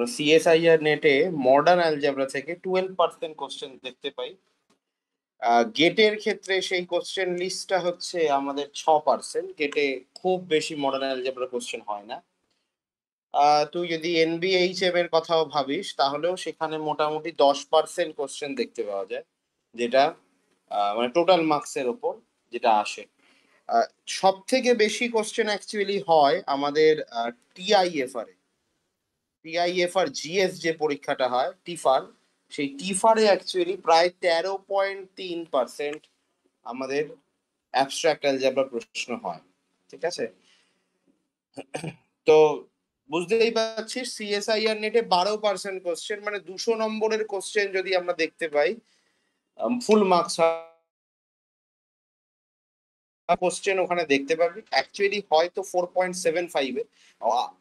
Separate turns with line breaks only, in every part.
আমরা সিএসআইআর নেটে modern algebra থেকে 12% কোশ্চেন দেখতে পাই। গেটের ক্ষেত্রে সেই কোশ্চেন লিস্টটা হচ্ছে আমাদের 6%। গেটে খুব বেশি মডার্ন অ্যালজেব্রা কোশ্চেন হয় না। তুই যদি এনবিএইচএম এর কথাও ভাবিস তাহলেও সেখানে মোটামুটি 10% কোশ্চেন দেখতে পাওয়া যায়, যেটা মানে টোটাল মার্কসের ওপর যেটা আসে। সব থেকে বেশি কোশ্চেন অ্যাকচুয়ালি হয় আমাদের টিআইএফআর এ। টিআইএফআর জিএস যে পরীক্ষাটা হয় টিফার, সেই টিফারে অ্যাকচুয়ালি প্রায় 13.3% আমাদের অ্যাবস্ট্রাক্ট অ্যালজেব্রা প্রশ্ন হয়। ঠিক আছে, তো বুঝতেই পারছিস সিএসআইআর নেটে 12% কোশ্চেন, মানে 200 নম্বরের কোশ্চেন যদি আমরা দেখতে পাই, ফুল মার্কস কোশ্চেন ওখানে দেখতে পাবি। অ্যাকচুয়ালি হয়তো 4.75 এ,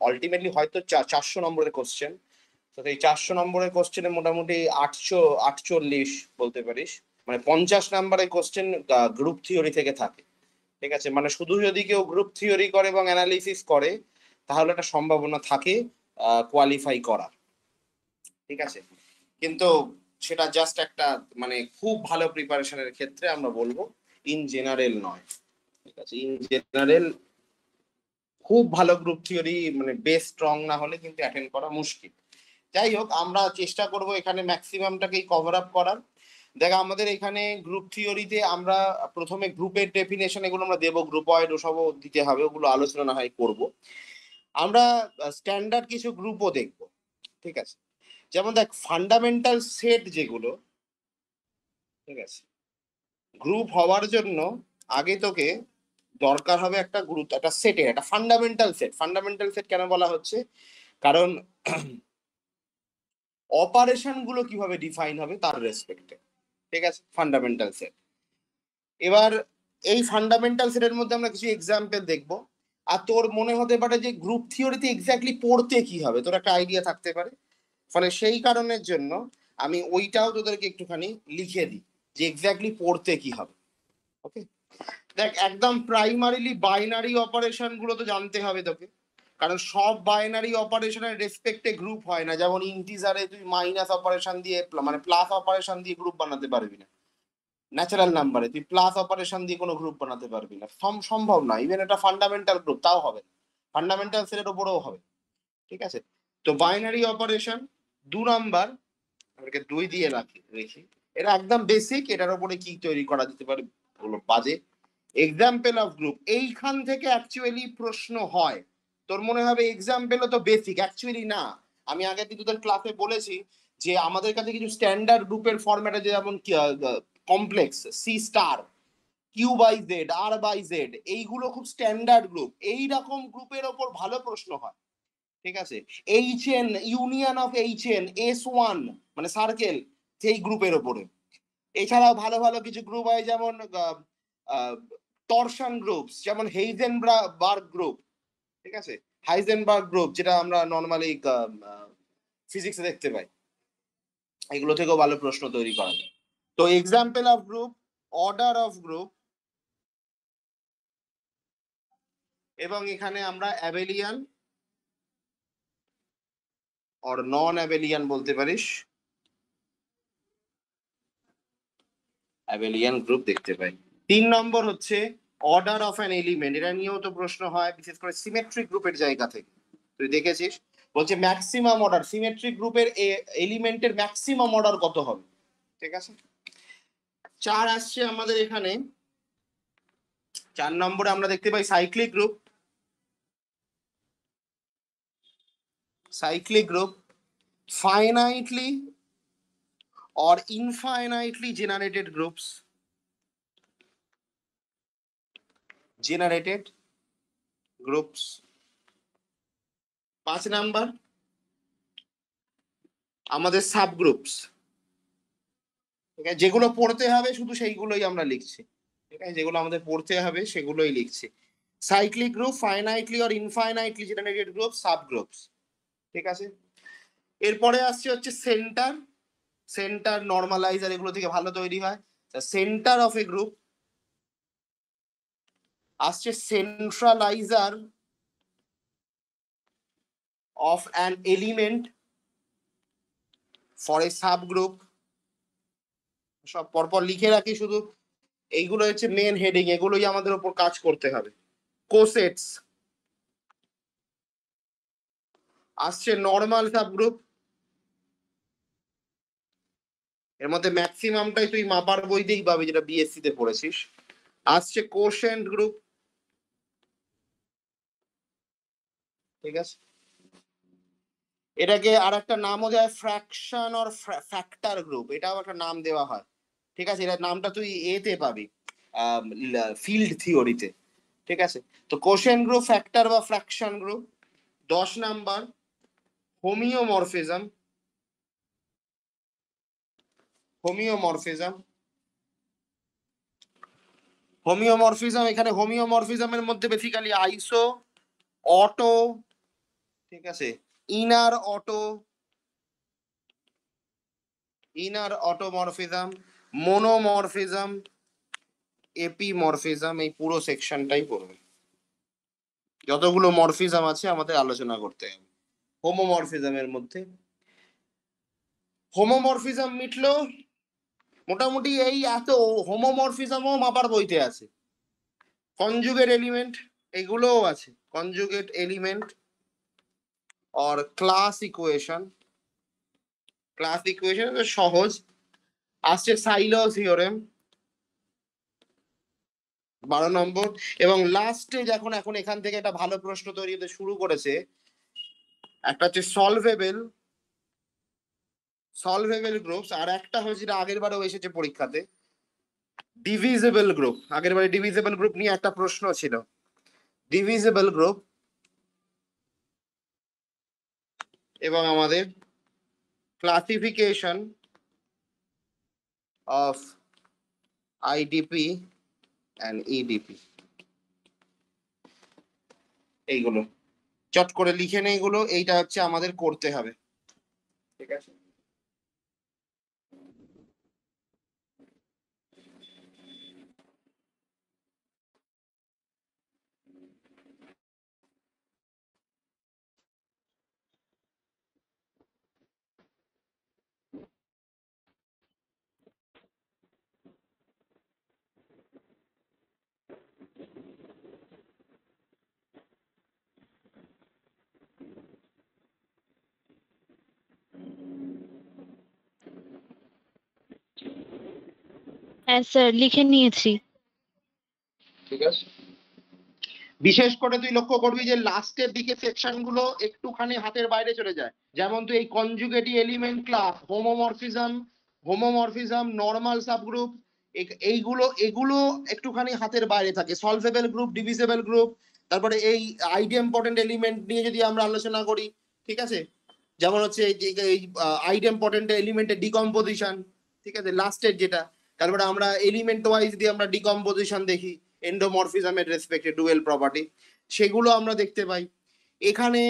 আলটিমেটলি হয়তো 400 নম্বরের কোশ্চেন। তো এই 400 নম্বরের কোশ্চেনে মোটামুটি 848 বলতে পারিস, মানে 50 নম্বরের কোশ্চেন গ্রুপ থিওরি থেকে থাকে। ঠিক আছে, মানে শুধু যদি কেউ গ্রুপ থিওরি করে এবং অ্যানালিসিস করে তাহলে একটা সম্ভাবনা থাকে কোয়ালিফাই করার। ঠিক আছে, কিন্তু সেটা জাস্ট একটা মানে খুব ভালো প্রিপারেশনের ক্ষেত্রে আমরা বলবো, ইন জেনারেল নয়। ঠিক আছে, ইন জেনারেল খুব ভালো গ্রুপ থিওরি মানে বেস স্ট্রং না হলে কিন্তু অ্যাটেন্ড করা মুশকিল। যাই হোক, আমরা চেষ্টা করব এখানে ম্যাক্সিমামটাকেই কভার আপ করার। দেখ, আমাদের এখানে গ্রুপ থিওরিতে আমরা প্রথমে গ্রুপের ডেফিনেশন এগুলো আমরা দেবো, গ্রুপ ওয়াইড ওসবও দিতে হবে, ওগুলো আলোচনা না হয় করবো। আমরা স্ট্যান্ডার্ড কিছু গ্রুপও দেখব। ঠিক আছে, যেমন দেখ ফান্ডামেন্টাল সেট যেগুলো, ঠিক আছে, গ্রুপ হওয়ার জন্য আগে তোকে দরকার হবে একটা গ্রুপ, একটা সেটের একটা ফান্ডামেন্টাল সেট। ফান্ডামেন্টাল সেট কেন বলা হচ্ছে, কারণ অপারেশন গুলো কিভাবে ডিফাইন হবে তার রেসপেক্টে। ঠিক আছে, ফান্ডামেন্টাল সেট। এবার এই ফান্ডামেন্টাল সেটের মধ্যে আমরা কিছু এক্সাম্পল দেখব। আর তোর মনে হতে পারে যে গ্রুপ থিওরিতে এক্স্যাক্টলি পড়তে কি হবে, তোর একটা আইডিয়া থাকতে পারে। ফলে সেই কারণের জন্য আমি ওইটাও তোদেরকে একটুখানি লিখে দিই যে এক্স্যাক্টলি পড়তে কি হবে। ওকে, দেখ, একদম প্রাইমারিলি বাইনারি অপারেশন গুলো তো জানতে হবে তোকে, কারণ সব বাইনারি অপারেশনের রেসপেক্টে গ্রুপ হয় না। যেমন ইন্টিজারে তুই মাইনাস অপারেশন দিয়ে মানে প্লাস অপারেশন দিয়ে গ্রুপ বানাতে পারবি না, ন্যাচারাল নাম্বারে তুই প্লাস অপারেশন দিয়ে কোনো গ্রুপ বানাতে পারবি না, সম্ভব না। ইভেন এটা ফান্ডামেন্টাল গ্রুপ তাও হবে, ফান্ডামেন্টাল সেটের উপরেও হবে। ঠিক আছে, তো বাইনারি অপারেশন 2 নাম্বার, আমাকে 2 দিয়ে রেখি, এটা একদম বেসিক। এটার উপরে কি তৈরি করা যেতে পারে বলো, বাজে এক্সাম্পল অফ গ্রুপ। এইখান থেকে অ্যাকচুয়ালি প্রশ্ন হয়। তোর মনে হবে এক্সাম্পলও তো বেসিক, অ্যাকচুয়ালি না। আমি আগে তোদের ক্লাসে বলেছি যে আমাদের কাছে কিছু স্ট্যান্ডার্ড গ্রুপের ফরম্যাট আছে, যেমন complex, C star, Q by Z, R by Z, এইগুলো খুব স্ট্যান্ডার্ড গ্রুপ। এইরকম গ্রুপের ওপর ভালো প্রশ্ন হয়। ঠিক আছে, H N, union of H N, S1 মানে সার্কেল, সেই গ্রুপের ওপরে। এছাড়াও ভালো ভালো কিছু গ্রুপ হয়, যেমন টরশন গ্রুপ, যেমন হেইজেনবার্গ গ্রুপ। ঠিক আছে, হাইজেনবার্গ গ্রুপ, যেটা আমরা নর্মালি ফিজিক্সে দেখতে পাই। এগুলো থেকেও ভালো প্রশ্ন তৈরি করা যায়। তো example of group, order of group, এবং এখানে আমরা অ্যাবেলিয়ান অর নন অ্যাবেলিয়ান বলতে পারিস, অ্যাবেলিয়ান গ্রুপ দেখতে পাই। 3 নম্বর হচ্ছে অর্ডার অফ অ্যান এলিমেন্ট। এটা নিয়েও তো প্রশ্ন হয়, বিশেষ করে সিমেট্রিক গ্রুপের জায়গা থেকে। তুই দেখেছিস, বলছে ম্যাক্সিমাম অর্ডার, সিমেট্রিক গ্রুপের এলিমেন্টের ম্যাক্সিমাম অর্ডার কত হবে। ঠিক আছে, 4 আসছে আমাদের এখানে। 4 নম্বরে আমরা দেখতে পাই cyclic group. Cyclic group finitely or infinitely generated groups, generated groups। 5 number আমাদের সাবগ্রুপস। ঠিক আছে, যেগুলো পড়তে হবে শুধু সেইগুলোই আমরা লিখছি। ঠিক আছে, যেগুলো আমাদের পড়তে হবে সেগুলোই লিখছি। Cyclic group, finitely or infinitely generated group, subgroups. ঠিক আছে, এরপরে আসছে হচ্ছে সেন্টার। সেন্টার, নর্মালাইজার, এগুলো থেকে ভালো তৈরি হয়। সেন্টার অফ এ গ্রুপ আসছে সেন্ট্রালাইজার of an element for a sub group, সব পরপর লিখে রাখি, শুধু এইগুলো হচ্ছে মেন হেডিং, এগুলোই আমাদের উপর কাজ করতে হবে। কোসেটস আসছে, নর্মাল সাব গ্রুপ, এর মধ্যে ম্যাক্সিমামটাই তুই মাপার বইতেই পাবি যেটা বিএসসি তে পড়েছিস। আসছে কোশেন্ট গ্রুপ, ঠিক আছে, এটাকে আর একটা নামও দেয় ফ্র্যাকশন অর ফ্যাক্টর গ্রুপ, এটাও একটা নাম দেওয়া হয়, ঠিক আছে, এটার নামটা তুই এতে পাবি ফিল্ড থিওরিতে, ঠিক আছে। তো কোশেন্ট গ্রুপ, ফ্যাক্টর বা ফ্র্যাকশন গ্রুপ। 10 নাম্বার হোমিওমরফিজম, হোমিওমরফিজম, হোমিওমরফিজম, এখানে হোমিওমরফিজমের মধ্যে বেসিক্যালি আইসো, অটো, ঠিক আছে, inner auto, inner automorphism, মোনোমরফিজম, epimorphism, এই পুরো সেকশনটাই পড়বে। যতগুলো মরফিজম আছে আমাদের আলোচনা করতে হবে হোমোমরফিজমের মধ্যে। হোমোমরফিজম মিটলো মোটামুটি, এই এত হোমোমরফিজমও মাপার বইতে আছে। কনজুগেট এলিমেন্ট এগুলোও আছে, conjugate element or class equation, class equation সহজ। আসছে সাইলো থিওরেম 12 নম্বর, এবং লাস্টে যখন এখন এখান থেকে একটা ভালো প্রশ্ন তৈরি হতে শুরু করেছে, একটা হচ্ছে সলভেবল, সলভেবল গ্রুপস, আর একটা হচ্ছে যেটা আগের বারেও এসেছে পরীক্ষাতে, ডিভিজিবল গ্রুপ। আগের বারে ডিভিজিবল গ্রুপ নিয়ে একটা প্রশ্ন ছিল, ডিভিজিবল গ্রুপ, এবং আমাদের classification of IDP and EDP, এইগুলো চট করে লিখে নে, এগুলো এইটা হচ্ছে আমাদের করতে হবে, ঠিক আছে।
হ্যাঁ স্যার, লিখে নিয়েছি।
ঠিক আছে, বিশেষ করে তুই লক্ষ্য করবি যে লাস্টের দিকে সেকশন গুলো একটুখানি হাতের বাইরে চলে যায়, যেমন তুই এই conjugative element class, homomorphism, homomorphism, normal subgroup, এইগুলো এগুলো একটুখানি হাতের বাইরে থাকে। সলভেবল গ্রুপ, ডিভিজেবল গ্রুপ, তারপরে এই আইডেম্পটেন্ট এলিমেন্ট নিয়ে যদি আমরা আলোচনা করি, ঠিক আছে, যেমন হচ্ছে এই আইডেম্পটেন্ট এলিমেন্টের ডিকম্পোজিশন, ঠিক আছে, লাস্টের যেটা, তারপরে আমরা এলিমেন্ট ওয়াইজ দিয়ে আমরা ডিকম্পোজিশন দেখি এন্ডোমরফিজমের রেসপেক্টে ডুয়েল প্রপার্টি, সেগুলো আমরা দেখতে পাই। এখানে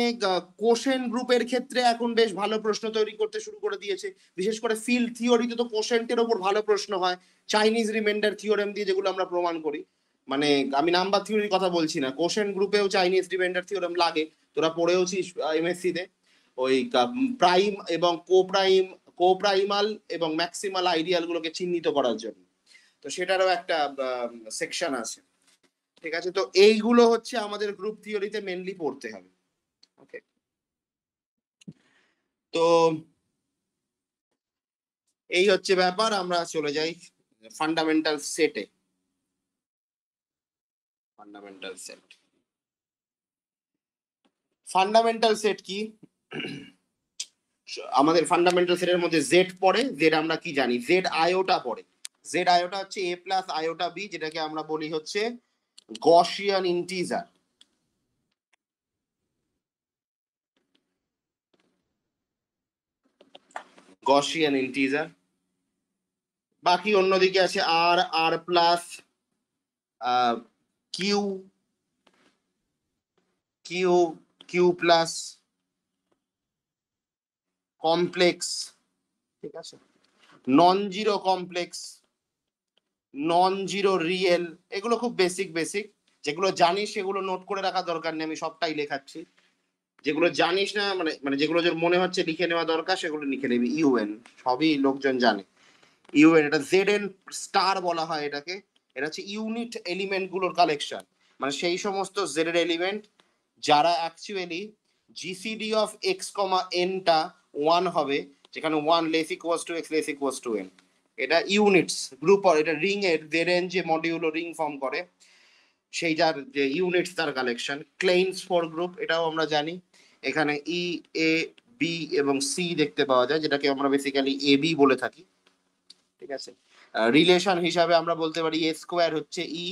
কোশেন্ট গ্রুপের ক্ষেত্রে এখন বেশ ভালো প্রশ্ন তৈরি করতে শুরু করে দিয়েছে, বিশেষ করে ফিল্ড থিওরিতে তো কোশেন্টের ওপর ভালো প্রশ্ন হয়, চাইনিজ রিমাইন্ডার থিওরেম দিয়ে যেগুলো আমরা প্রমাণ করি, মানে আমি নাম্বার থিওরির কথা বলছি না, কোশেন্ট গ্রুপেও চাইনিজ রিমাইন্ডার থিওরেম লাগে, তোরা পড়েওছিস এমএসসি তে, ওই প্রাইম এবং কোপ্রাইমাল এবং ম্যাক্সিমাল আইডিয়াল গুলোকে চিহ্নিত করার জন্য, তো সেটারও একটা সেকশন আছে, ঠিক আছে। তো এইগুলো হচ্ছে আমাদের গ্রুপ থিওরিতে মেনলি পড়তে হবে, ওকে। তো এই হচ্ছে ব্যাপার, আমরা চলে যাই ফান্ডামেন্টাল সেটে। ফান্ডামেন্টাল সেট, ফান্ডামেন্টাল সেট কি? আমাদের ফান্ডামেন্টাল সেটের মধ্যে জেড পড়ে, জেড আমরা কি জানি, জেড আয়োটা পড়ে, জেড আয়োটা হচ্ছে এ প্লাস আয়োটা বি, যেটাকে আমরা বলি হচ্ছে গসিয়ান ইন্টিজার, গসিয়ান ইন্টিজার। বাকি অন্যদিকে আছে R, R plus, Q, Q, Q plus, complex, ঠিক আছে, non zero complex, non zero real, এগুলো খুব বেসিক বেসিক, যেগুলো জানিস সেগুলো নোট করে রাখা দরকার নেই, আমি সবটাই লেখাচ্ছি। যেগুলো জানিস না, মানে মানে যেগুলো যে মনে হচ্ছে লিখে নেওয়া দরকার সেগুলো লিখে নেবি। ইউএন সবই লোকজন জানে। ইউএন এটা জেড এন স্টার বলা হয় এটাকে। এটা হচ্ছে ইউনিট এলিমেন্ট গুলোর কালেকশন, মানে সেই সমস্ত জেড এর এলিমেন্ট যারা actually GCD of x comma এনটা ওয়ান হবে, যেখানে one less equals to x less equals to n. এটা ইউনিটস গ্রুপ, এটা রিং এর জেড এন যে মডিউল রিং ফর্ম করে সেই যার যে ইউনিটস তার কালেকশন। ক্লেইনস ফোর গ্রুপ এটাও আমরা জানি, এখানে ই, এ, বি এবং সি দেখতে পাওয়া যায়, যেটাকে আমরা বেসিক্যালি এ বি বলে থাকি। ঠিক আছে, রিলেশন হিসাবে আমরা বলতে পারি এ স্কোয়ার হচ্ছে ই,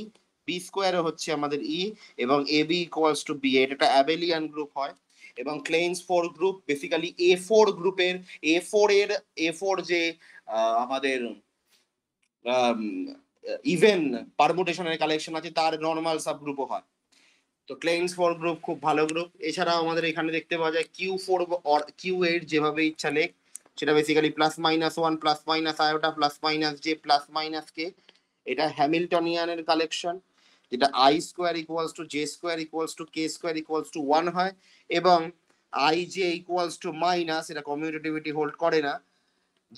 বি স্কোয়ার হচ্ছে আমাদের ই, এবং A B equals to B. এটা একটা অ্যাবেলিয়ান গ্রুপ হয়। এবং ক্লেইন্স ফোর গ্রুপ বেসিক্যালি এ ফোর গ্রুপের, এ ফোর যে আমাদের ইভেন পারমুটেশনের কালেকশন আছে তার নর্মাল সাব গ্রুপও হয়। তো ক্লেইন্স ফোর গ্রুপ খুব ভালো গ্রুপ। এছাড়াও আমাদের এখানে দেখতে পাওয়া যায় Q four or Q eight, যেভাবে ইচ্ছা লেখ, সেটা basically plus minus one plus minus iota plus minus j plus minus k. এটা হ্যামিল্টনিয়ানের কালেকশন, যেটা i square equals to j square equals to k square equals to one হয়, এবং i j equals to minus, এটা commutativity hold করে না,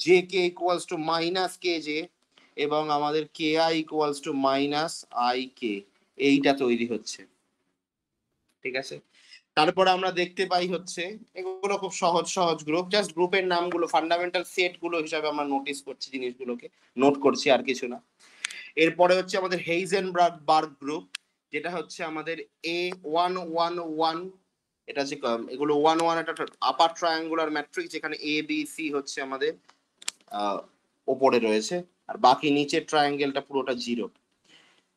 j k equals to minus k j, এবং আমাদের k i equals to minus I K, এইটা তৈরি হচ্ছে। ঠিক আছে, তারপরে আমরা দেখতে পাই হচ্ছে এগুলো খুব সহজ সহজ গ্রুপ, জাস্ট গ্রুপের নামগুলো ফান্ডামেন্টাল সেট গুলো হিসাবে আমরা নোটিস করছি, জিনিসগুলোকে নোট করছি, আর কিছু না। এরপরে হচ্ছে আমাদের হেইজেনবার্গ গ্রুপ, যেটা হচ্ছে আমাদের এ ওয়ান ওয়ান ওয়ান। এটা হচ্ছে এগুলো ওয়ান ওয়ান একটা আপার ট্রায়াঙ্গুলার ম্যাট্রিক্স, যেখানে এ বি সি হচ্ছে আমাদের ওপরে রয়েছে, আর বাকি নিচের ট্রায়াঙ্গেলটা পুরোটা জিরো।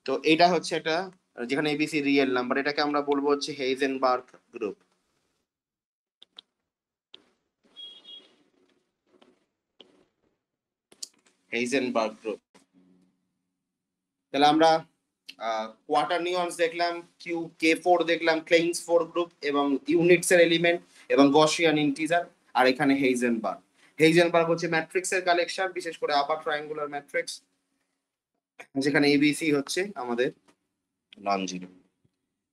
তো এটা হচ্ছে একটা, যেখানে এবিসি রিয়েল নাম্বার, এটাকে আমরা বলবো হচ্ছে হেইজেনবার্গ গ্রুপ। হেইজেনবার্গ গ্রুপ। তাহলে আমরা কোয়াটারনিয়ন্স দেখলাম, কিউ কে ফোর দেখলাম, ক্লেইন্স ফোর গ্রুপ এবং ইউনিটস এর এলিমেন্ট এবং গসিয়ান ইন্টিজার, আর এখানে হেইজেনবার্গ। হেইজেনবার্গ হচ্ছে ম্যাট্রিক্স এর কালেকশন, বিশেষ করে আপার ট্রায়াঙ্গুলার ম্যাট্রিক্স, যেখানে এবিসি হচ্ছে আমাদের নন জিরো,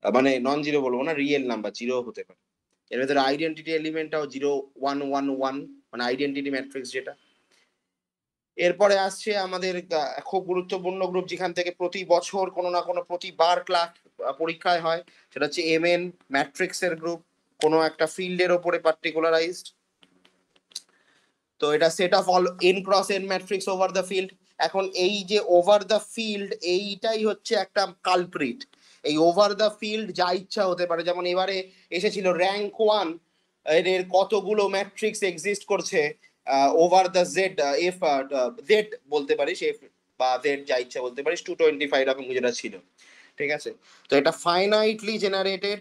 মানে নন জিরো বলবো না, রিয়েল নাম্বার, জিরো হতে পারে। এর ভেতরে আইডেন্টিটি এলিমেন্টটাও জিরো ওয়ান ওয়ান ওয়ান, মানে আইডেন্টিটি ম্যাট্রিক্স যেটা। এরপরে আসছে আমাদের খুব গুরুত্বপূর্ণ গ্রুপ, যেখান থেকে প্রতি বছর কোনো না কোনো প্রতিবার ক্লাস পরীক্ষায় হয়, সেটা হচ্ছে এমএন ম্যাট্রিক্স এর গ্রুপ, কোনো একটা ফিল্ডের ওপরে পার্টিকুলারাইজড। তো এটা set of all N cross N matrix over the field. এখন এই যে ওভার দ্য ফিল্ড, এইটাই হচ্ছে একটা কালপ্রিট। এই ওভার দ্য ফিল্ড যা ইচ্ছা হতে পারে, যেমন এবারে এসেছিল র্যাঙ্ক ওয়ান, এর কতগুলো ম্যাট্রিক্স এক্সিস্ট করছে over the Z, F Z বলতে পারিস, এফ বা জেড যা ইচ্ছা বলতে পারিস, 225 রকম যেটা ছিল। ঠিক আছে, তো এটা ফাইনাইটলি জেনারেটেড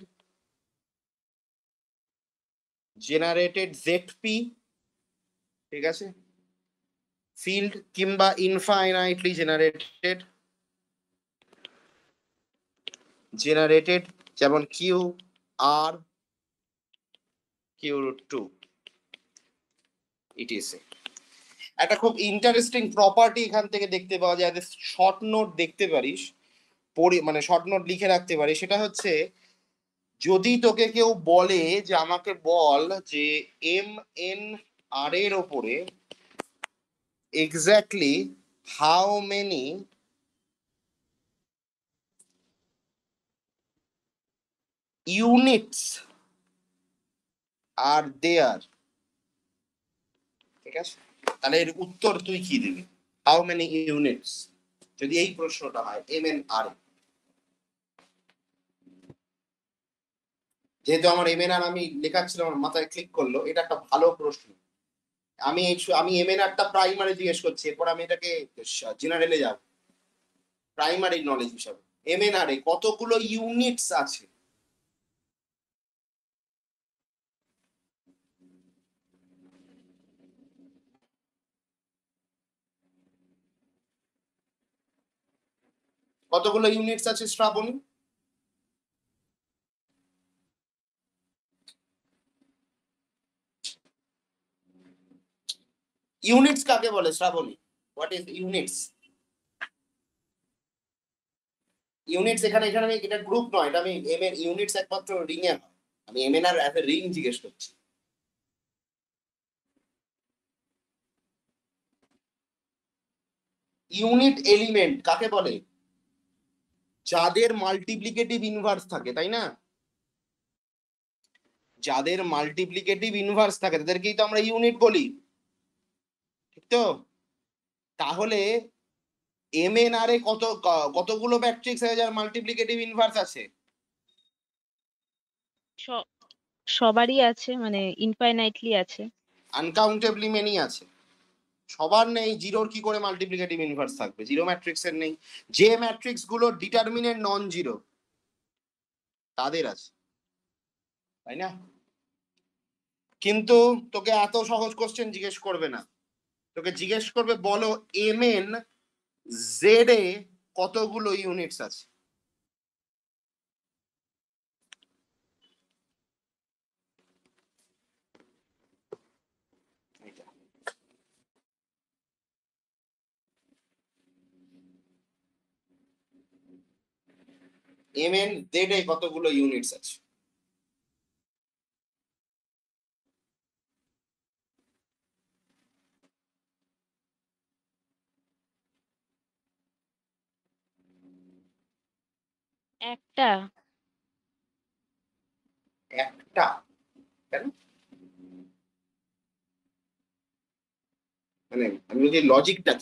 জেডপি, ঠিক আছে, ফিল্ড, কিংবা ইনফাইনাইটলি জেনারেটেড যেমন Q R Q root two etc. একটা খুব ইন্টারেস্টিং প্রপার্টি এখান থেকে দেখতে পাওয়া যায়, শর্ট নোট দেখতে পারিস, মানে শর্ট নোট লিখে রাখতে পারিস। সেটা হচ্ছে, যদি তোকে কেউ বলে যে আমাকে বল যে এম এন আর এর ওপরে এক্স্যাক্টলি হাউ মেনি ইউনিটস আর দেয়ার, ঠিক আছে, তাহলে এর উত্তর তুই কি দিবি? হাউ মেনি ইউনিটস, যদি এই প্রশ্নটা হয় এম এন আর। যেহেতু আমার এম এন আর আমি লেখাচ্ছিলাম, আমার মাথায় ক্লিক করলো, এটা একটা ভালো প্রশ্ন। আমি এম এন আরটা প্রাইমারি জিজ্ঞেস করছি, এরপর আমি এটাকে জেনারেলে যাব, প্রাইমারি নলেজ হিসাবে। এম এন আর এ কতগুলো ইউনিটস আছে? কতগুলো ইউনিটস আছে শ্রাবণী? ইউনিটস কাকে বলে Srabani? What is units? Units এখানে এখানে আমি, এটা গ্রুপ নয়, এটা আমি এম এর ইউনিটস একমাত্র রিং এ হয়। আমি এমএনআর অ্যাজ এ রিং জিজ্ঞেস করছি। ইউনিট এলিমেন্ট কাকে বলে? যাদের মাল্টিপ্লিকেটিভ ইনভার্স থাকে, তাই না? যাদের মাল্টিপ্লিকেটিভ ইনভার্স থাকে তাদেরকেই তো আমরা ইউনিট বলি, ঠিক তো? তাহলে এমএনআর এ কতগুলো ম্যাট্রিক্স আছে যার মাল্টিপ্লিকেটিভ ইনভার্স আছে?
সবারই আছে, মানে ইনফাইনাইটলি আছে,
আনকাউন্টেবলি মেনি আছে। সবার নেই, জিরোর কি করে মাল্টিপ্লিকেটিভ ইনভার্স থাকবে? জিরো ম্যাট্রিক্সের নেই। যে ম্যাট্রিক্স গুলো ডিটারমিনেন্ট নন জিরো তাদের আছে, তাই না? কিন্তু তোকে এত সহজ কোশ্চেন জিজ্ঞেস করবে না, তোকে জিজ্ঞেস করবে বলো এমএন জেড এ কতগুলো ইউনিটস আছে। এমএন জেড এ কতগুলো ইউনিটস আছে?
একটা।
একটা? কেন? মানে আমি বলছি লজিকটা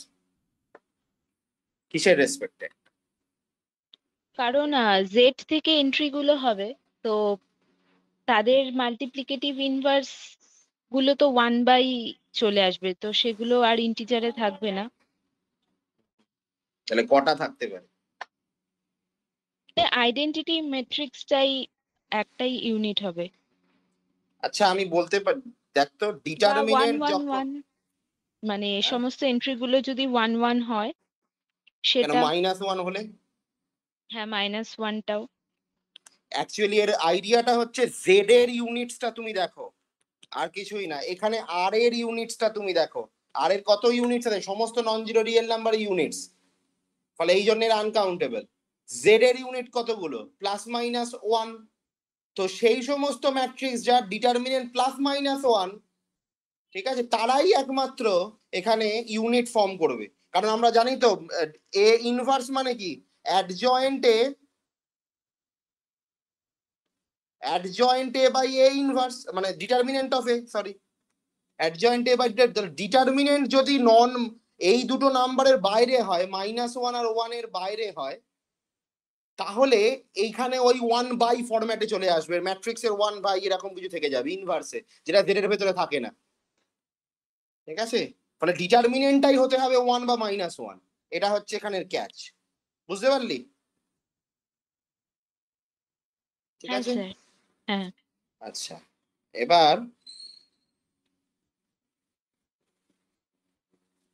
কিসের রেসপেক্টে?
কারণ জেড থেকে এন্ট্রি গুলো হবে, তো তাদের মাল্টিপ্লিকেটিভ ইনভার্স গুলো তো 1/, চলে আসবে, তো সেগুলো আর ইন্টিজারে থাকবে না।
তাহলে কটা থাকতে পারে?
আইডেন্টিটি ম্যাট্রিক্সটাই একটাই ইউনিট হবে,
আচ্ছা আমি বলতে পারি, দেখ তো
বা ওয়ান
ডিটারমিনেন্ট
ওয়ান
যখন,
ওয়ান, মানে
হ্যাঁ?
সমস্ত এন্ট্রি গুলো যদি 1 1 হয়
কেন
সেটা।
-1 হলে?
হ্যাঁ, -1টাও।
অ্যাকচুয়ালি এর আইডিয়াটা হচ্ছে জেড এর ইউনিটসটা তুমি দেখো, আর কিছুই না। এখানে আর এর ইউনিটসটা তুমি দেখো, আর এর কত ইউনিটস আছে? সমস্ত নন জিরো রিয়েল নাম্বার ইউনিটস, ফলে এই জন্য আনকাউন্টেবল। জেড এর ইউনিট কতগুলো? +-1। তো সেই সমস্ত ম্যাট্রিক্স যার ডিটারমিনেন্ট +-1, ঠিক আছে, তারাই একমাত্র এখানে ইউনিট ফর্ম করবে। কারণ আমরা জানি তো এ ইনভার্স মানে কি, adjoint A, adjoint A by A inverse, মানে determinant of A, sorry, adjoint A by determinant যদি নন, এই দুটো নাম্বারের বাইরে হয়, -1 আর 1 এর বাইরে হয়, তাহলে এইখানে ওই 1/, ফরম্যাটে চলে আসবে ম্যাট্রিক্সের 1/, এরকম কিছু থেকে যাবে ইনভার্সে, যেটা জেড এর ভেতরে থাকে না, ঠিক আছে? ফলে ডিটারমিনেন্টটাই হতে হবে 1 বা -1। এটা হচ্ছে এখানের ক্যাচ, বুঝতে পারলি? ঠিক
হ্যাঁ
আছে।
স্যার। হ্যাঁ।
আচ্ছা, এবার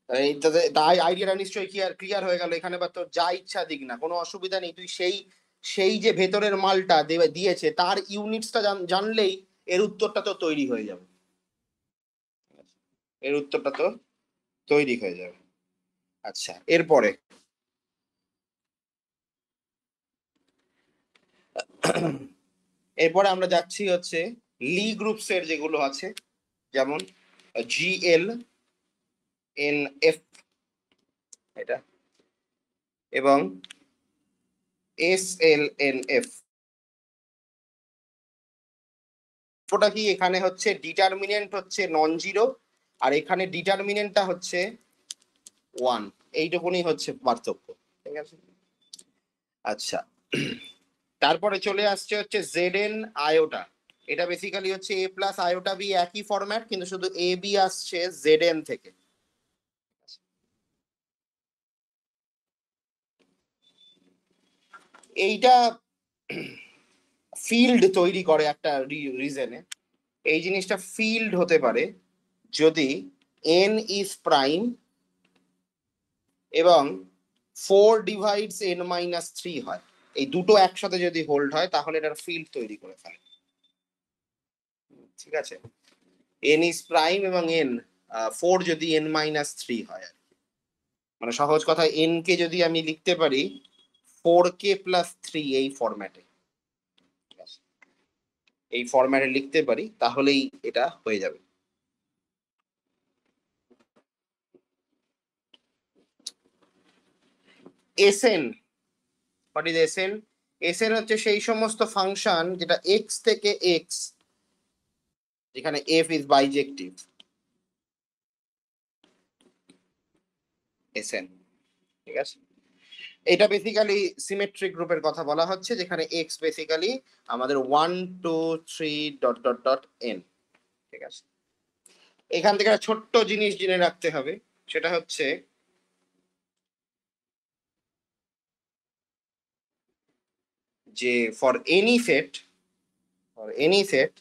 এইটাতে তাই আইডিয়াটা নিশ্চয়ই ক্লিয়ার হয়ে গেল এখানে। বা তোর যা ইচ্ছা দিক না, কোনো অসুবিধা নেই। তুই সেই সেই যে ভেতরের মালটা দিয়েছে তার ইউনিটসটা জানলেই এর উত্তরটা তো তৈরি হয়ে যাবে, এর উত্তরটা তো তৈরি হয়ে যাবে। আচ্ছা, এরপরে এরপরে আমরা যাচ্ছি হচ্ছে লি গ্রুপস এর যেগুলো আছে, যেমন GL NF এটা, এবং SLNF। ওটা কি, এখানে হচ্ছে ডিটারমিনেন্ট হচ্ছে নন জিরো, আর এখানে ডিটারমিনেন্টটা হচ্ছে 1, এইটুকুনি হচ্ছে পার্থক্য, ঠিক আছে? আচ্ছা, তারপরে চলে আসছে হচ্ছে ZN আয়োটা। এটা বেসিক্যালি হচ্ছে A প্লাস আয়োটা বি, একই ফরম্যাট, কিন্তু শুধু AB আসছে ZN থেকে। এইটা ফিল্ড তৈরি করে একটা রিজনে। এই জিনিসটা ফিল্ড হতে পারে যদি n ইজ প্রাইম এবং 4/n-3 হয়। এই দুটো একসাথে যদি হোল্ড হয় তাহলে এটার ফিল্ড তৈরি করে ফেলে, ঠিক আছে? n ইজ প্রাইম এবং n 4 যদি n-3 হয় আর কি। মানে সহজ কথা, n কে যদি আমি লিখতে পারি 4k + 3 এই ফরম্যাটে, এই ফরম্যাটে লিখতে পারি তাহলেই এটা হয়ে যাবে। SN, what is SN? SN হচ্ছে সেই সমস্ত ফাংশন যেটা এক্স থেকে এক্স, যেখানে এফ ইজ বাইজেক্টিভ, এসএন। ঠিক আছে, এটা বেসিক্যালি সিমেট্রিক গ্রুপের কথা বলা হচ্ছে, যেখানে এক্স বেসিক্যালি আমাদের 1 2 3 ডট ডট ডট এন। ঠিক আছে, এখান থেকে একটা ছোট্ট জিনিস জেনে রাখতে হবে, সেটা হচ্ছে যে ফর এনি সেট,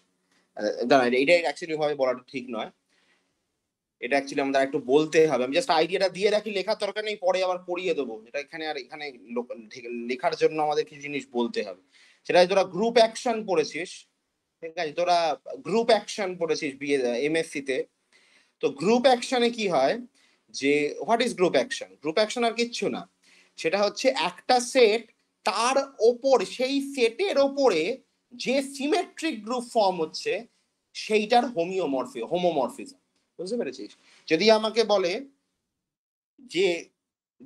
দাঁড়া এইটা অ্যাকচুয়ালি ভাবে বলাটা ঠিক নয়, এটা অ্যাকচুয়ালি আমাদের একটু বলতে হবে। আমি জাস্ট আইডিয়াটা দিয়ে রাখি, লেখার দরকার নেই, পরে আবার পড়িয়ে দেবো। এটা এখানে আর এখানে লেখার জন্য আমাদের কিছু জিনিস বলতে হবে। সেটা তোরা গ্রুপ অ্যাকশন পড়েছিস, ঠিক আছে, তোরা গ্রুপ অ্যাকশন পড়েছিস এমএসসি তে। তো গ্রুপ অ্যাকশনে কি হয় যে, what is group action? Group action আর কিচ্ছু না, সেটা হচ্ছে একটা সেট, তার ওপর সেই সেটের ওপরে যে সিমেট্রিক গ্রুপ ফর্ম হচ্ছে সেইটার হোমোমরফিজম। বুঝতে পেরেছিস? যদি আমাকে বলে যে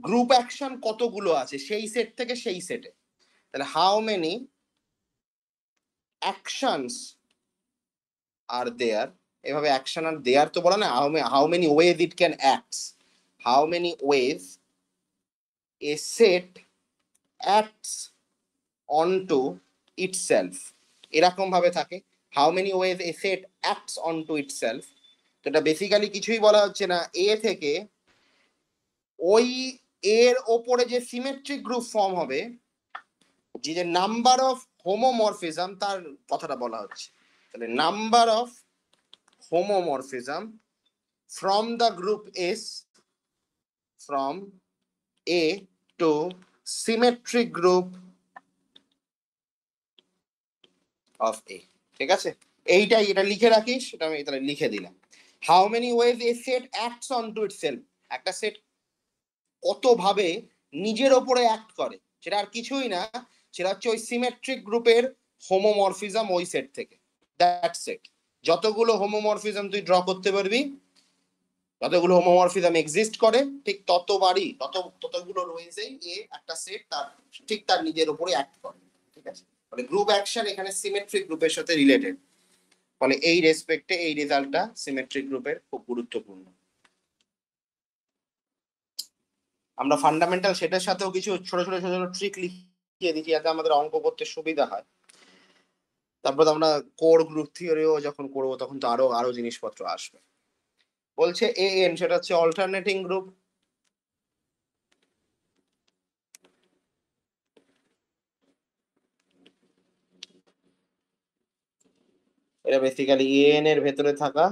গ্রুপ অ্যাকশন কতগুলো আছে সেই সেট থেকে সেই সেটে, তাহলে হাউ মেনি অ্যাকশনস আর দেয়ার, এভাবে অ্যাকশন আর দেয়ার তো বলা না, how many wedge it can acts, how many ways a set acts অনটু itself, এরকম ভাবে থাকে, how many ways a set acts অনটু itself. তো এটা বেসিক্যালি কিছুই বলা হচ্ছে না, এ থেকে ওই এর ওপরে যে সিমেট্রিক গ্রুপ ফর্ম হবে, যে নাম্বার অফ হোমোমরফিজম, তার কথাটা বলা হচ্ছে। তাহলে number of homomorphism from the group S, from A to symmetric group of A. ঠিক আছে, এইটাই, এটা লিখে রাখিস, এটা আমি তাহলে লিখে দিলাম। How many ways a set acts on to itself, একটা সেট কত ভাবে নিজের ওপরে অ্যাক্ট করে, সেটা আর কিছুই না, সেটা হচ্ছে ওই সিমেট্রিক গ্রুপের হোমোমরফিজম ওই সেট থেকে। That's it. যতগুলো হোমোমরফিজম তুই ড্র করতে পারবি, যতগুলো হোমোমরফিজম এক্সিস্ট করে, ঠিক ততগুলো রয়েছেই এ একটা সেট তার ঠিক তার নিজের উপরে অ্যাক্ট করে। ঠিক আছে, মানে গ্রুপ অ্যাকশন এখানে সিমেট্রিক গ্রুপের সাথে রিলেটেড, ফলে এই রেসপেক্টে এই রেজাল্টটা সিমেট্রিক গ্রুপের খুব গুরুত্বপূর্ণ। আমরা ফান্ডামেন্টাল সেটার সাথেও কিছু ছোট ছোট ছোট ছোট ট্রিক লিখিয়ে দিচ্ছি যাতে আমাদের অঙ্ক করতে সুবিধা হয়। তারপর আমরা কোর গ্রুপ থিওরিও যখন করবো তখন তো আরো জিনিসপত্র আসবে। বলছে এএন, সেটা হচ্ছে অল্টারনেটিং গ্রুপ। এটা বেসিক্যালি এএন এর ভেতরে থাকা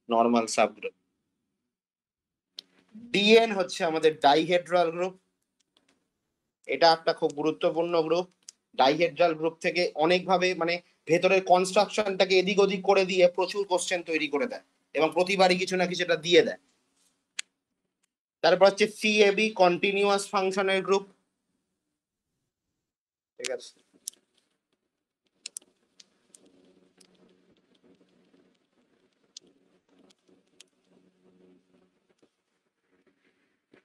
নরমাল সাবগ্রুপ। ডিএন হচ্ছে আমাদের ডাইহেড্রাল গ্রুপ, এটা একটা খুব গুরুত্বপূর্ণ গ্রুপ। ডাইহেড্রাল গ্রুপ থেকে অনেকভাবে মানে ভেতরের কনস্ট্রাকশনটাকে এদিক ওদিক করে দিয়ে প্রচুর কোশ্চেন তৈরি করে দেয় এবং প্রতিবারই কিছু না কিছু এটা দিয়ে দেয়। তারপর হচ্ছে সিএবি, কন্টিনিউয়াস ফাংশনের গ্রুপ। ঠিক আছে,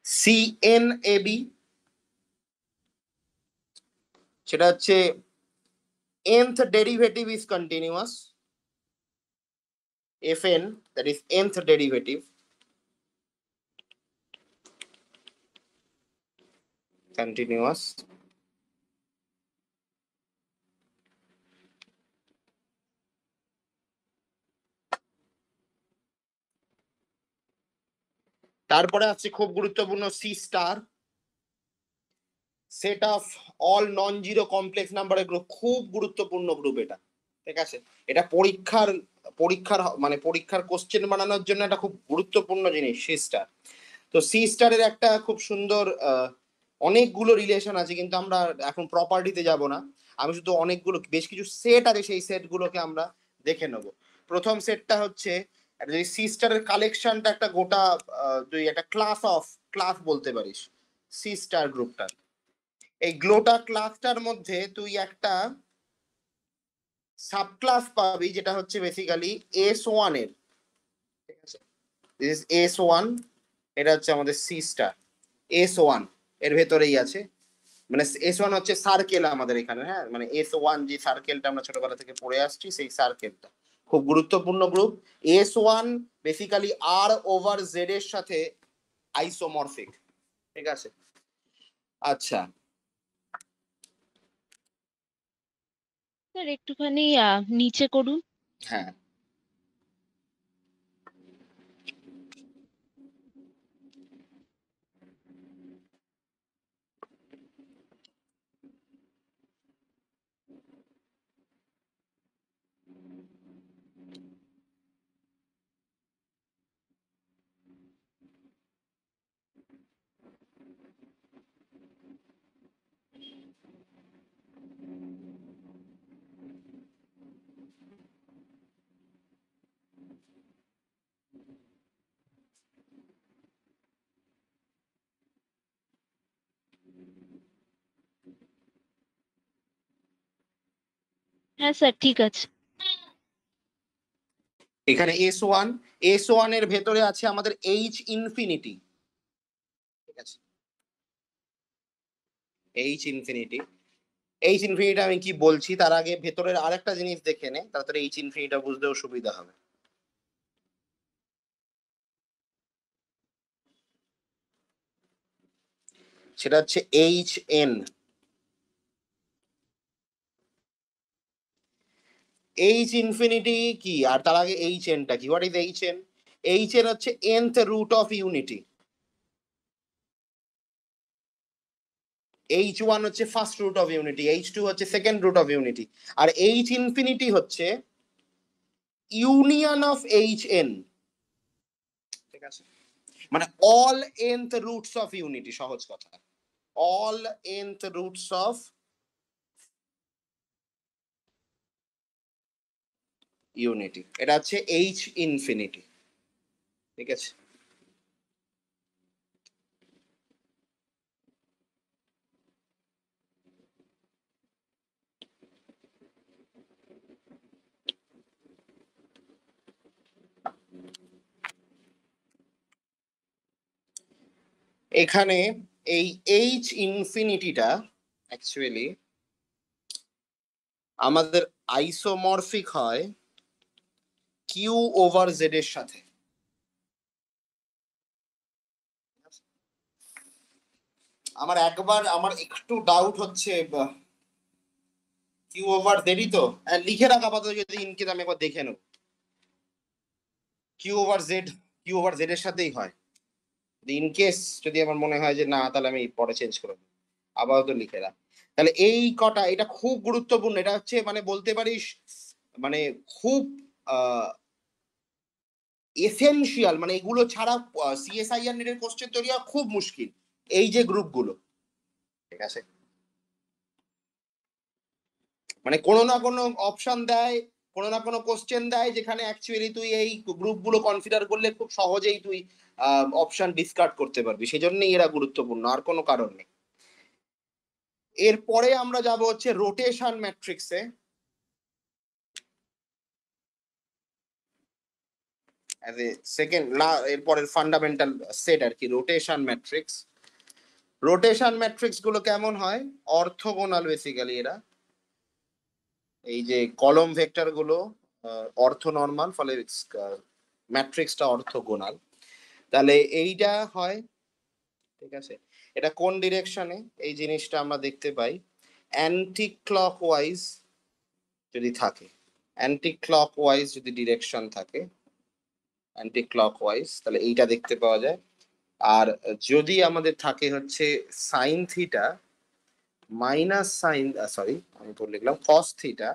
সিএনএবি, সেটা হচ্ছে nth derivative is continuous, fn, that is nth derivative continuous। তারপরে আছে খুব গুরুত্বপূর্ণ C star, set of all non zero complex নাম্বারের গ্রুপ, খুব গুরুত্বপূর্ণ গ্রুপ এটা। ঠিক আছে, এটা পরীক্ষার কোশ্চেন বানানোর জন্য একটা খুব গুরুত্বপূর্ণ জিনিস সি স্টার। তো সি স্টারের একটা খুব সুন্দর অনেকগুলো রিলেশন আছে, কিন্তু আমরা এখন প্রপার্টিতে যাব না, আমি শুধু অনেকগুলো বেশ কিছু সেট আছে সেই সেটগুলোকে আমরা দেখে নেব। প্রথম সেটটা হচ্ছে সি স্টারের কালেকশনটা একটা গোটা তুই একটা ক্লাস বলতে পারিস সি স্টার গ্রুপটা। এই গ্লোটা ক্লাসটার মধ্যে তুই একটা সাবক্লাস পাবি যেটা হচ্ছে বেসিক্যালি S1 এর, ঠিক আছে, দিস ইজ S1, এটা হচ্ছে আমাদের সি স্টার, S1 এর ভেতরেই আছে, মানে S1 হচ্ছে সার্কেল আমাদের এখানে, হ্যাঁ, মানে S1 যে সার্কেলটা আমরা ছোটবেলা থেকে পড়ে আসছি সেই সার্কেলটা খুব গুরুত্বপূর্ণ গ্রুপ। S1 বেসিক্যালি R/Z এর সাথে আইসোমরফিক, ঠিক আছে। আচ্ছা,
স্যার একটুখানি নিচে করুন।
হ্যাঁ,
হ্যাঁ স্যার ঠিক আছে।
এখানে S1 এর ভেতরে আছে আমাদের H ইনফিনিটি, ঠিক আছে, H ইনফিনিটি। H ইনফিনিটি আমি কি বলছি তার আগে ভেতরের আরেকটা জিনিস দেখে নে, তাড়াতাড়ি H ইনফিনিটিটা বুঝতেও সুবিধা হবে। সেটা হচ্ছে HN। H ইনফিনিটি কি, আর তার আগে HN টা কি, হোয়াট ইজ HN? HN হচ্ছে nth root of unity, H1 হচ্ছে first root of unity, H2 হচ্ছে সেকেন্ড রুট অফ ইউনিটি, আর H ইনফিনিটি হচ্ছে ইউনিয়ন অফ HN, ঠিক আছে, মানে all nth roots of unity, সহজ কথা, all nth roots of unity, এটা হচ্ছে H ইনফিনিটি, ঠিক আছে। এখানে এই H ইনফিনিটিটা অ্যাকচুয়ালি আমাদের আইসোমরফিক হয় Q/Z এর সাথে। আমার একটু ডাউট হচ্ছে Q/Z ই তো, লিখে রাখা আপাতত, যদি ইনকেস আমি একবার দেখে নেব Q/Z এর সাথেই হয়, ইনকেস যদি আমার মনে হয় যে না তাহলে আমি পরে চেঞ্জ করে দেবো, আপাতত লিখে রাখ। তাহলে এই কটা, এটা খুব গুরুত্বপূর্ণ, এটা হচ্ছে মানে বলতে পারিস মানে খুব এসেনশিয়াল, মানে এগুলো ছাড়া সিএসআইআর নেটের কোশ্চেন তৈরি হওয়া খুব মুশকিল, এই যে গ্রুপগুলো, ঠিক আছে, মানে কোনো না কোনো অপশন দেয়, কোনো না কোনো কোশ্চেন দেয় যেখানে অ্যাকচুয়ালি তুই এই গ্রুপগুলো কনসিডার করলে খুব সহজেই তুই অপশন ডিসকার্ড করতে পারবি, সেই জন্যই এরা গুরুত্বপূর্ণ, আর কোনো কারণ নেই। এরপরে আমরা যাব হচ্ছে রোটেশন ম্যাট্রিক্সে, অ্যাজ এ সেকেন্ড এরপরের ফান্ডামেন্টাল সেট আর কি, রোটেশন ম্যাট্রিক্স। রোটেশন ম্যাট্রিক্স গুলো কেমন হয়, অর্থোগোনাল বেসিক্যালি এরা, এই যে কলম ভেক্টর গুলো অর্থোনর্মাল, ফলে ম্যাট্রিক্সটা অর্থোগোনাল। তাহলে এইটা হয়, ঠিক আছে, এটা কোন ডিরেকশনে এই জিনিসটা আমরা দেখতে পাই, অ্যান্টি ক্লকওয়াইজ যদি থাকে, অ্যান্টি ক্লকওয়াইজ যদি ডিরেকশন থাকে, অ্যান্টি ক্লকওয়াইজ, তাহলে এইটা দেখতে পাওয়া যায়। আর যদি আমাদের থাকে হচ্ছে sine theta minus sine, sorry আমি তো লিখলাম cos theta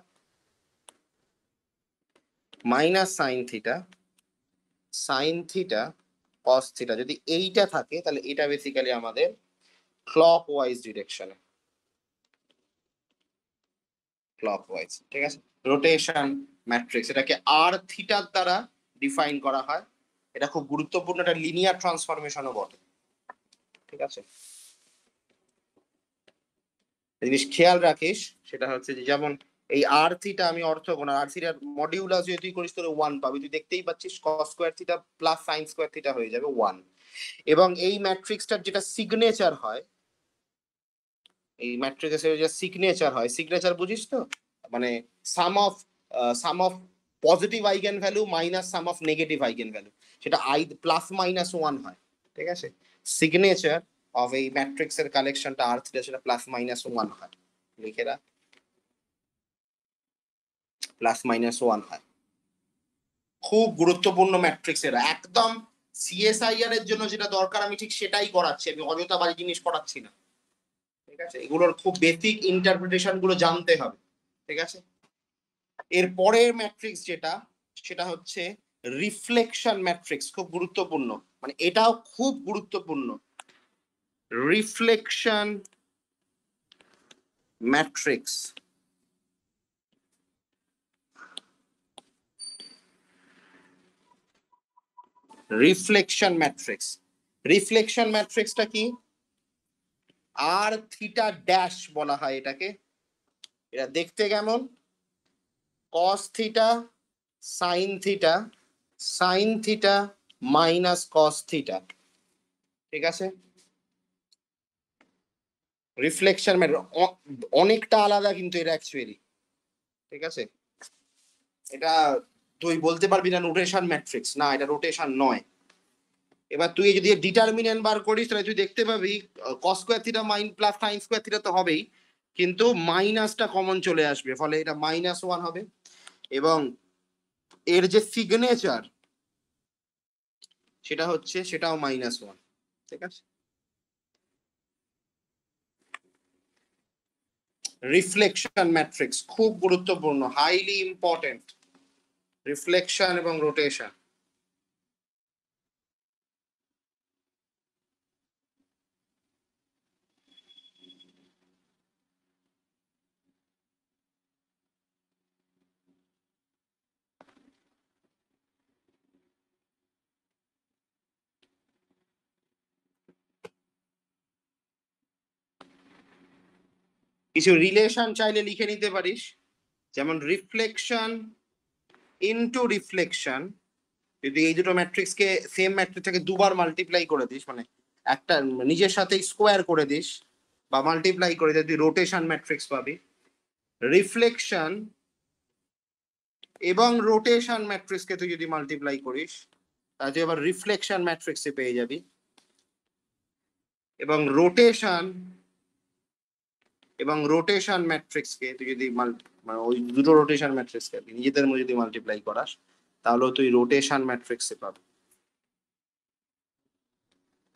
minus sine theta cos theta, যদি এইটা থাকে তাহলে এটা বেসিক্যালি আমাদের ক্লকওয়াইজ ডিরেকশনে, ক্লকওয়াইজ, ঠিক আছে। রোটেশন ম্যাট্রিক্স, এটাকে আর থিটার দ্বারা ডিফাইন করা হয়, এটা খুব গুরুত্বপূর্ণ, এটা লিনিয়ার ট্রান্সফরমেশনও বটে, ঠিক আছে। জিনিস খেয়াল রাখিস সেটা হচ্ছে যে যেমন এই আর থিটা আমি অর্থগোনাল, আর থিটার মডিউলাস যদি তুই করিস তাহলে 1 পাবি, তুই দেখতেই পাচ্ছিস কস square theta plus sine square theta হয়ে যাবে 1। এবং এই ম্যাট্রিক্সটার যেটা সিগনেচার হয়, এই ম্যাট্রিক্সের যে সিগনেচার হয়, সিগনেচার বুঝিস তো, মানে sum of positive eigenvalue minus sum of negative eigenvalue, সেটা প্লাস মাইনাস 1 হয়। ঠিক আছে, সিগনেচার অফ এই ম্যাট্রিক্সের কালেকশনটা আর থিটা সেটা প্লাস মাইনাস 1 হয়, লিখে রাখ, প্লাস মাইনাস 1 হয়। খুব গুরুত্বপূর্ণ ম্যাট্রিক্স এরা, একদম সিএসআইআর এর জন্য যেটা দরকার আমি ঠিক সেটাই করাচ্ছি, আমি অযথা বাজে জিনিস করাচ্ছি না। ঠিক আছে, এগুলোর খুব বেসিক ইন্টারপ্রিটেশন গুলো জানতে হবে। ঠিক আছে, এর পরের ম্যাট্রিক্স যেটা, সেটা হচ্ছে রিফ্লেকশন ম্যাট্রিক্স, খুব গুরুত্বপূর্ণ, মানে এটাও খুব গুরুত্বপূর্ণ। Reflection matrix, reflection matrix, reflection ম্যাট্রিক্সটা কি? আর থিটা ড্যাশ বলা হয় এটাকে। এটা দেখতে কেমন? Cos theta sine theta, sine theta minus cos theta. ঠিক আছে, রিফ্লেকশন অনেকটা আলাদা কিন্তু এটা অ্যাকচুয়ালি। ঠিক আছে, এটা তুই বলতে পারবি না রোটেশন ম্যাট্রিক্স, না এটা রোটেশন নয়। এবার তুই যদি ডিটারমিনেন্ট বার করিস তাহলে তুই দেখতে পাবি কস square theta mine plus sine square theta তো হবেই, কিন্তু মাইনাসটা কমন চলে আসবে, ফলে এটা -1 হবে। এবং এর যে সিগনেচার সেটা হচ্ছে, সেটাও -1। ঠিক আছে, রিফ্লেকশন ম্যাট্রিক্স খুব গুরুত্বপূর্ণ, হাইলি ইম্পর্টেন্ট, রিফ্লেকশন এবং রোটেশন। কিছু রিলেশন চাইলে লিখে নিতে পারিস, যেমন রিফ্লেকশন ইনটু রিফ্লেকশন। যদি এই দুটো ম্যাট্রিক্সকে, সেম ম্যাট্রিক্সটাকে দুবার মাল্টিপ্লাই করে দিস, মানে একটা নিজের সাথে স্কোয়ার করে দিস বা মাল্টিপ্লাই করে দিস, তুই রোটেশন ম্যাট্রিক্স পাবি। রিফ্লেকশন এবং রোটেশন ম্যাট্রিক্সকে তুই যদি মাল্টিপ্লাই করিস তাহলে তুই আবার রিফ্লেকশন ম্যাট্রিক্সে পেয়ে যাবি। এবং রোটেশন ম্যাট্রিক্সকে তুই যদি মানে ওই দুটো রোটেশন ম্যাট্রিক্সকে নিজেদের মধ্যে যদি মাল্টিপ্লাই করাস তাহলে তুই রোটেশন ম্যাট্রিক্সে পাবি।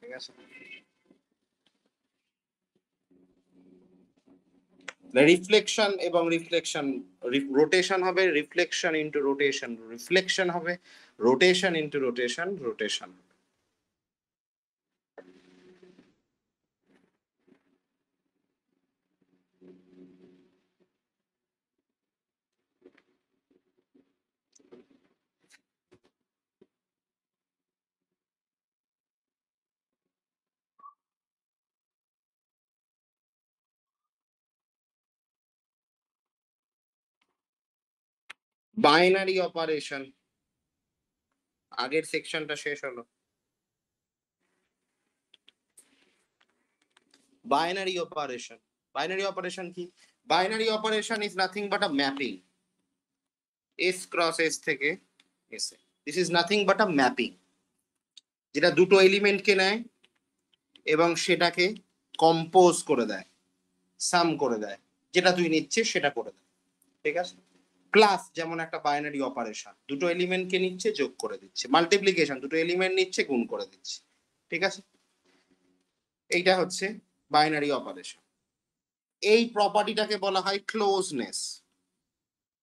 ঠিক আছে, রিফ্লেকশন এবং রিফ্লেকশন, রোটেশন হবে রিফ্লেকশন ইন্টু রোটেশন, রিফ্লেকশন হবে rotation into rotation, rotation. Binary operation, আগের সেকশনটা শেষ হলো। বাইনারি অপারেশন, বাইনারি অপারেশন কি? Binary operation is nothing but a mapping, S cross S থেকে এস এ, this is nothing but a mapping, যেটা দুটো এলিমেন্টকে নেয় এবং সেটাকে কম্পোজ করে দেয়, সাম করে দেয়, যেটা তুই নিচ্ছিস সেটা করে দেয়। ঠিক আছে, প্লাস যেমন একটা বাইনারি অপারেশন, দুটো এলিমেন্টকে নিচ্ছে যোগ করে দিচ্ছে, মাল্টিপ্লিকেশন দুটো এলিমেন্ট নিচ্ছে গুণ করে দিচ্ছে। ঠিক আছে, এইটা হচ্ছে বাইনারি অপারেশন। এই প্রপার্টিটাকে বলা হয় ক্লোজনেস,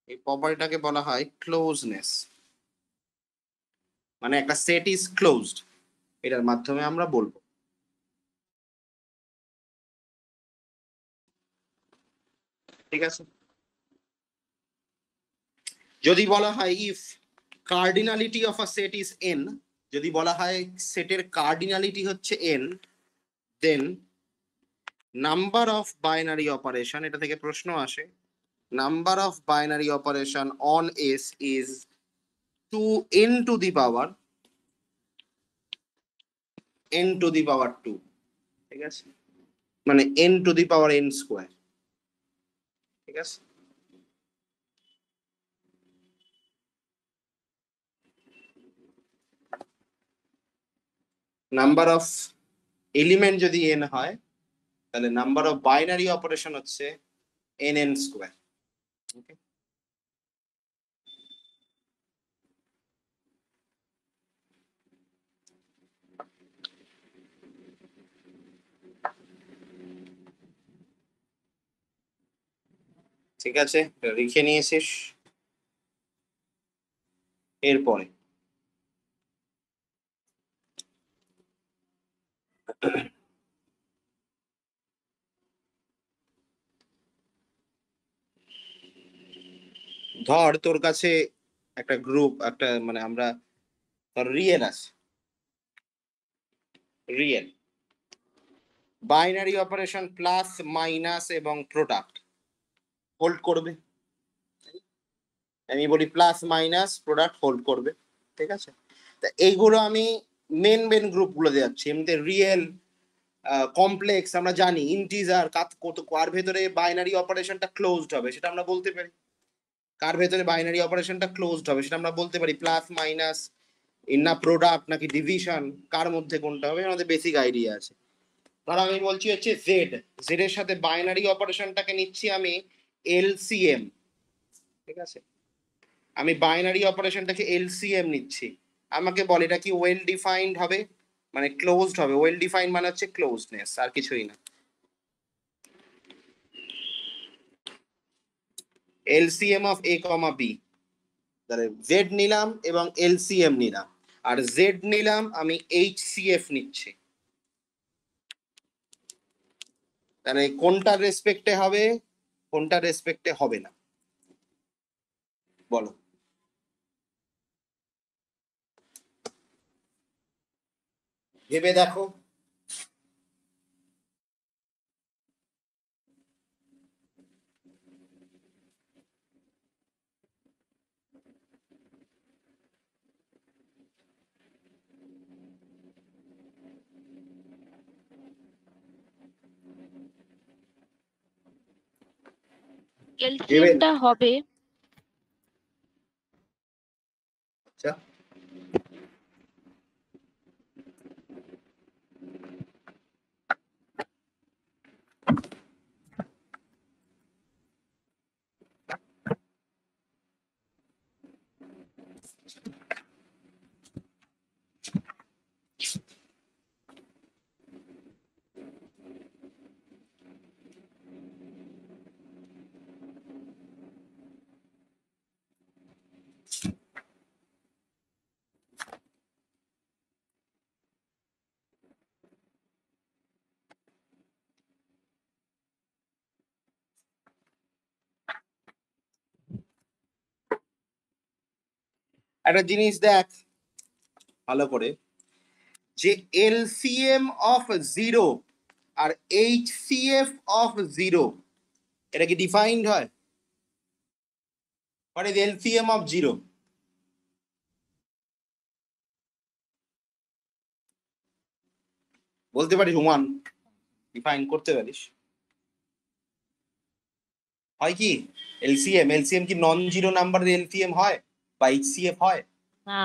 এই প্রপার্টিটাকে বলা হয় ক্লোজনেস, মানে একটা সেট ইজ ক্লোজড, এটার মাধ্যমে আমরা বলবো। ঠিক আছে, যদি বলা হয় if cardinality of a set is n, যদি বলা হয় সেটের কার্ডিনালিটি হচ্ছে n, then number of binary operation, এটা থেকে প্রশ্ন আসে, number of binary operation on S is 2n to the power 2, ঠিক আছে, মানে n to the power n square, ঠিক আছে। নাম্বার অফ এলিমেন্ট যদি n হয় তাহলে নাম্বার অফ বাইনারি অপারেশন হচ্ছে nn স্কোয়ার। ঠিক আছে, লিখে নিয়েছিস। এরপরে ধর তোর কাছে একটা গ্রুপ, একটা মানে আমরা ধর রিয়েল আছে, real binary operation plus minus এবং প্রোডাক্ট হোল্ড করবে। আমি বলি প্লাস মাইনাস প্রোডাক্ট হোল্ড করবে, ঠিক আছে। তা এইগুলো আমি মেন গ্রুপগুলো যাচ্ছি। এমনিতে রিয়েল, কমপ্লেক্স আমরা জানি, ইন্টিজার কার ভেতরে বাইনারি অপারেশনটা ক্লোজড হবে সেটা আমরা বলতে পারি, কার ভেতরে বাইনারি অপারেশনটা ক্লোজড হবে সেটা আমরা বলতে পারি, প্লাস মাইনাস না প্রোডাক্ট নাকি ডিভিশন, কার মধ্যে কোনটা হবে আমাদের বেসিক আইডিয়া আছে। ধর আমি বলছি হচ্ছে জেড, জেড এর সাথে বাইনারি অপারেশনটাকে নিচ্ছি আমি এলসিএম, ঠিক আছে, আমি বাইনারি অপারেশনটাকে এলসিএম নিচ্ছি। আমাকে বল এটা কি ওয়েল ডিফাইন্ড হবে, মানে ক্লোজড হবে। ওয়েল ডিফাইন্ড মানে হচ্ছে ক্লোজনেস, আর কিছুই না। LCM of a comma b, তাহলে জেড নিলাম এবং এলসিএম নিলাম, আর জেড নিলাম আমি এইচসিএফ নিচ্ছি। তাহলে কোনটার রেসপেক্টে হবে, কোনটার রেসপেক্টে হবে না বলো। ভেবে দেখো।
এলসিএমটা হবে
আচ্ছা, একটা জিনিস দেখ ভালো করে, যে এলসিএম অফ জিরো আর এইচসিএফ অফ জিরো এটা কি ডিফাইন্ড হয়? What is LCM of zero? বলতে পারিস ওয়ান, ডিফাইন করতে পারিস। হয় কি এলসিএম, এলসিএম কি নন জিরো নাম্বারের এলসিএম হয় বা এইচসিএফ হয়?
না,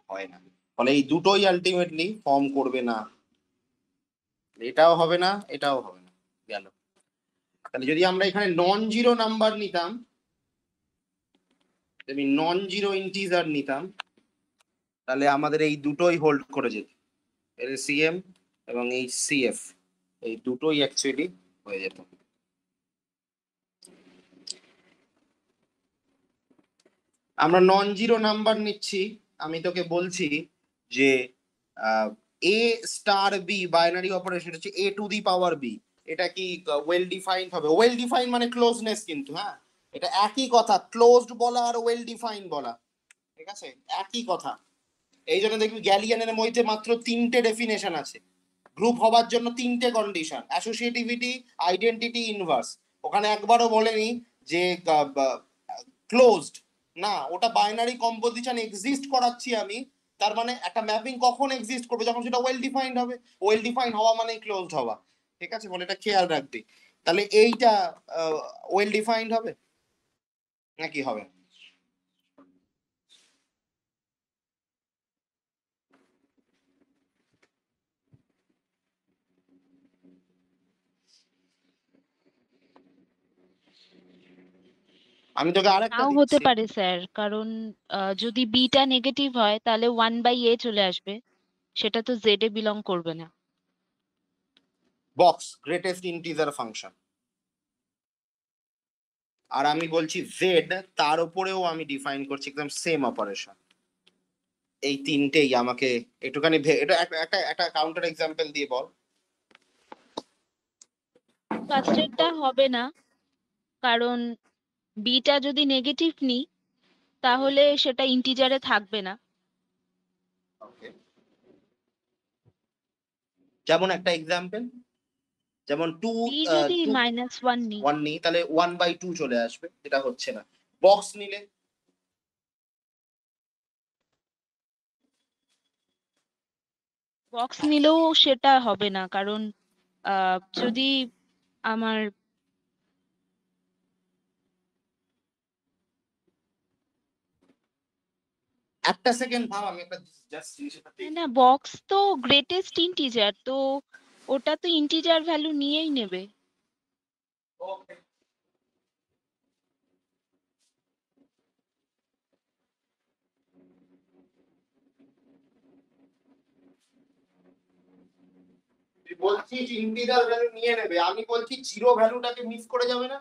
হয় না। ফলে এই দুটোই আলটিমেটলি ফর্ম করবে না, এটাও হবে না এটাও হবে না, গেল। তাহলে যদি আমরা এখানে নন জিরো নাম্বার নিতাম, আমি নন জিরো ইন্টিজার নিতাম, তাহলে আমাদের এই দুটোই হোল্ড করে যেত, এলসিএম এবং এইচসিএফ এই দুটোই অ্যাকচুয়ালি হয়ে যেত। আমরা নন জিরো নাম্বার নিচ্ছি, আমি তোকে বলছি যে এ স্টার বি বাইনারি অপারেশন হচ্ছে এ টু দি পাওয়ার বি, এটা কি ওয়েল ডিফাইন্ড হবে? ওয়েল ডিফাইন্ড মানে ক্লোজনেস, কিন্তু হ্যাঁ এটা একই কথা, ক্লোজড বলা আর ওয়েল ডিফাইন্ড বলা, ঠিক আছে, একই কথা। এই জন্য দেখবি গ্যালিয়ানের মধ্যে মাত্র 3টে ডেফিনেশন আছে, গ্রুপ হবার জন্য 3টে কন্ডিশন, অ্যাসোসিয়েটিভিটি, আইডেন্টিটি, ইনভার্স। ওখানে একবারও বলেনি যে ক্লোজড না, ওটা বাইনারি কম্পোজিশন এক্সিস্ট করাচ্ছি আমি, তার মানে একটা ম্যাপিং কখন এক্সিস্ট করবে, যখন সেটা ওয়েল ডিফাইন্ড হবে। ওয়েল ডিফাইন্ড হওয়া মানে ক্লোজড হওয়া, ঠিক আছে, বলে এটা খেয়াল রাখবি। তাহলে এইটা ওয়েল ডিফাইন্ড হবে নাকি হবে? আমি তোকে আরেকটা
নাও হতে
দিচ্ছি।
পারে স্যার, কারণ যদি বিটা নেগেটিভ হয় তাহলে 1/a চলে আসবে, সেটা তো জেড এ বিলং করবে না।
বক্স গ্রেটেস্ট ইন্টিজার ফাংশন, আর আমি বলছি জেড, তার উপরেও আমি ডিফাইন করছি একদম সেম অপারেশন। এই তিনটেই আমাকে একটুখানি এটা একটা একটা একটা কাউন্টার এক্সাম্পল দিয়ে বল।
ফার্স্টেরটা হবে না, কারণ বিটা যদি নেগেটিভ নিই তাহলে সেটা ইন্টিজারে থাকবে না।
Okay. যেমন একটা এক্সাম্পল, যেমন টু
বি যদি
টু
-1 নিই,
ওয়ান নিই তাহলে 1/2 চলে আসবে, এটা হচ্ছে না। বক্স নিলে
বক্স নিলেও সেটা হবে না, কারণ যদি আমার
একটা সেকেন্ড ভাব, আমি একটা জাস্ট জিনিসটা দেখি।
না, বক্স তো গ্রেটেস্ট ইন্টিজার, তো ওটা তো ইন্টিজার ভ্যালু নিয়েই নেবে।
ওকে, তুই বলছিস ইন্টিজার ভ্যালু নিয়ে নেবে, আমি বলছি জিরো ভ্যালুটাকে মিস করে যাবে না।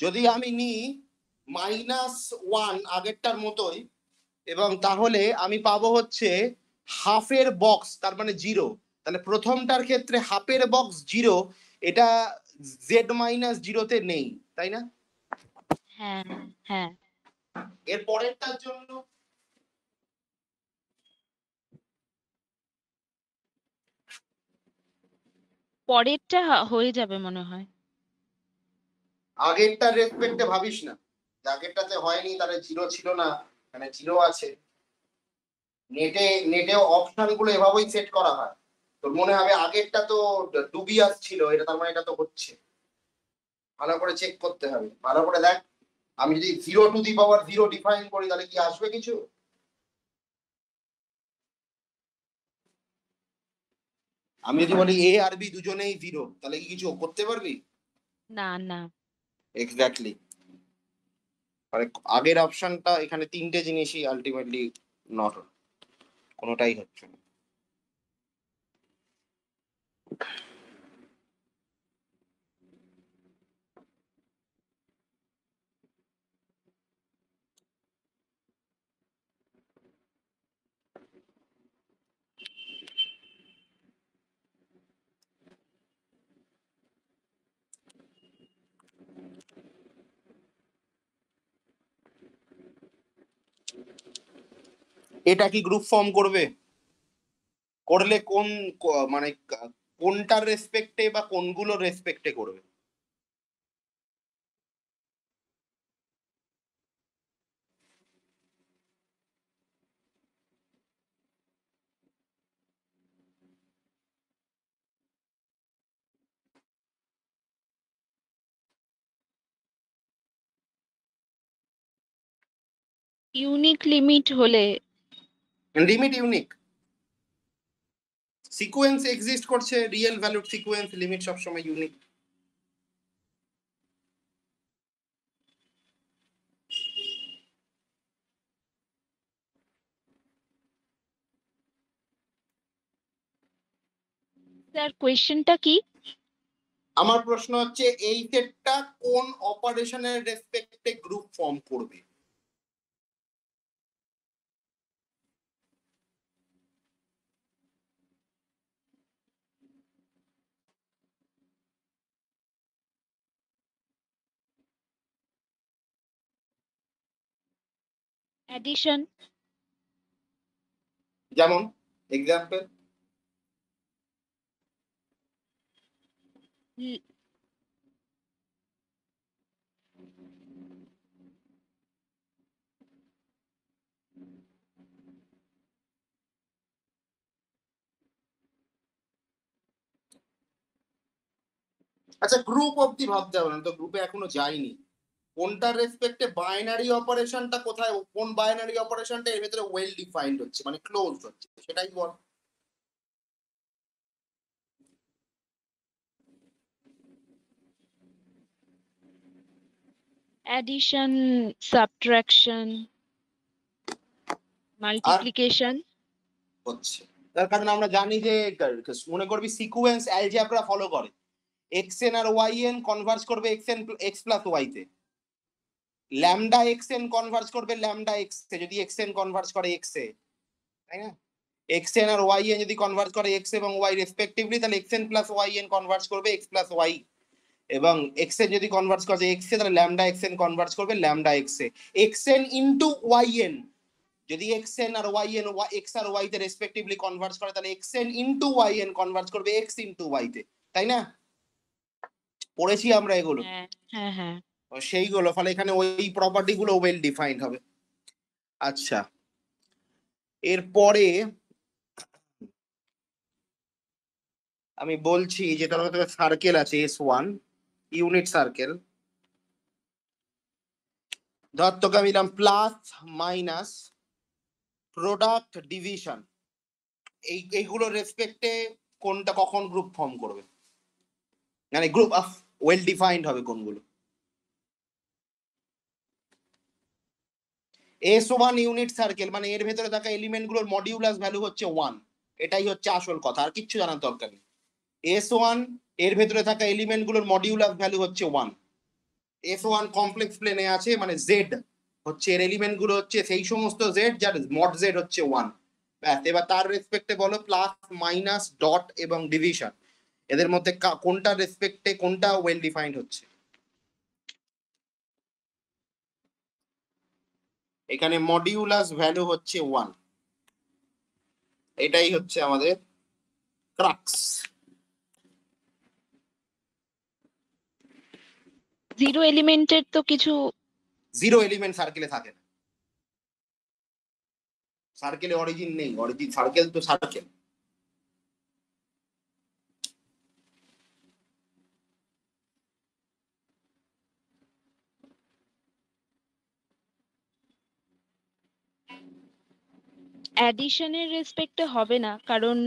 যদি আমি নিই -1 আগেরটার মতোই, এবং তাহলে আমি পাবো হচ্ছে হাফের বক্স, তার মানে জিরো। তাহলে প্রথমটার ক্ষেত্রে হাফের বক্স জিরো, এটা z-0 তে নেই, তাই না?
হ্যাঁ, হ্যাঁ।
এর পরেরটার জন্য
পরেরটা হয়ে যাবে মনে হয়।
আগেরটার রেসপেক্টে ভাবিস না, যে আগেরটাতে হয়নি তাহলে জিরো ছিল না, মানে জিরো আছে। নেটেও অপশন গুলো এভাবেই সেট করা হয়। তোর মনে হবে আগেরটা তো ডুবিয়াস ছিল, এটা তার মানে এটা তো হচ্ছে। ভালো করে চেক করতে হবে, ভালো করে দেখ। আমি যদি 0 টু দি পাওয়ার 0 ডিফাইন করি তাহলে কি আসবে কিছু? আমি যদি বলি এ আর বি দুজনেই 0, তাহলে কি কিছু করতে পারবি?
না, না।
এক্স্যাক্টলি। মানে আগের অপশনটা, এখানে তিনটে জিনিসই আলটিমেটলি নট, কোনোটাই হচ্ছে না। এটা কি গ্রুপ ফর্ম করবে? করলে কোন মানে কোনটার রেসপেক্টে বা কোনগুলোর রেসপেক্টে করবে?
ইউনিক লিমিট হলে।
লিমিট ইউনিক, সিকোয়েন্স এক্সিস্ট করছে, রিয়েল ভ্যালুড সিকোয়েন্স, লিমিট সবসময় ইউনিক।
স্যার, কোয়েশ্চেনটা কি?
আমার প্রশ্ন হচ্ছে এই সেটটা কোন অপারেশনের রেসপেক্টে গ্রুপ ফর্ম করবে?
অ্যাডিশন।
যেমন এক্সাম্পল, আচ্ছা গ্রুপ অব্দি ভাবতে হবে না, তো গ্রুপে এখনো যাইনি। কোনটার রেসপেক্টে বাইনারি অপারেশনটা কোথায়, কোন বাইনারি অপারেশনটা এর ভেতরে ওয়েল ডিফাইন্ড হচ্ছে, মানে ক্লোজড হচ্ছে, সেটাই বল।
অ্যাডিশন, সাবট্রাকশন,
আর
মাল্টিপ্লিকেশন।
হচ্ছে তার কারণ আমরা জানি যে মনে করবি সিকোয়েন্স অ্যালজেব্রা ফলো করে, xn আর yn কনভার্জ করবে xn x প্লাস y তে, ল্যামডা xn কনভার্জ করবে ল্যামডা x তে যদি xn কনভার্জ করে x এ, তাই না? xn আর yn যদি কনভার্জ করে x এবং y রেসপেক্টিভলি, তাহলে xn প্লাস yn কনভার্জ করবে x প্লাস y, এবং xn যদি কনভার্জ করে x এ, তাহলে ল্যামডা xn কনভার্জ করবে ল্যামডা x এ। xn ইনটু yn যদি xn আর yn x আর y তে রেসপেক্টিভলি কনভার্জ করে, তাহলে xn ইনটু yn কনভার্জ করবে x ইনটু y তে, তাই না? পড়েছি আমরা এগুলো,
হ্যাঁ হ্যাঁ হ্যাঁ।
সেইগুলো, ফলে এখানে ওই প্রপার্টি গুলো ওয়েল ডিফাইন্ড হবে। আচ্ছা, এরপরে আমি বলছি যে তার মধ্যে সার্কেল আছে S1, ইউনিট সার্কেল। ধর তোকে আমি দিলাম প্লাস মাইনাস প্রোডাক্ট ডিভিশন, এইগুলোর রেসপেক্টে কোনটা কখন গ্রুপ ফর্ম করবে, মানে গ্রুপ অফ ওয়েল ডিফাইন্ড হবে কোনগুলো। S1 ইউনিট সার্কেল মানে এর ভেতরে থাকা এলিমেন্ট গুলোর মডিউলাস ভ্যালু হচ্ছে 1, এটাই হচ্ছে আসল কথা, আর কিচ্ছু জানার দরকার নেই। S1 এর ভেতরে থাকা এলিমেন্ট গুলোর মডিউলাস ভ্যালু হচ্ছে 1। S1 কমপ্লেক্স প্লেনে আছে, মানে Z হচ্ছে এর এলিমেন্ট গুলো হচ্ছে সেই সমস্ত Z যার মড Z হচ্ছে 1। ব্যাস, এবার তার রেসপেক্টে বলো প্লাস মাইনাস ডট এবং ডিভিশন, এদের মধ্যে কোনটা রেসপেক্টে কোনটা ওয়েল ডিফাইন্ড হচ্ছে। এখানে মডিউলাস ভ্যালু হচ্ছে 1, এটাই হচ্ছে আমাদের ক্রাক্স।
জিরো এলিমেন্টের তো কিছু।
জিরো এলিমেন্ট সার্কেলে থাকে না, সার্কেলে অরিজিন নেই, অরিজিন সার্কেল তো সার্কেল।
অ্যাডিশনের রেসপেক্টে হবে না, কারণ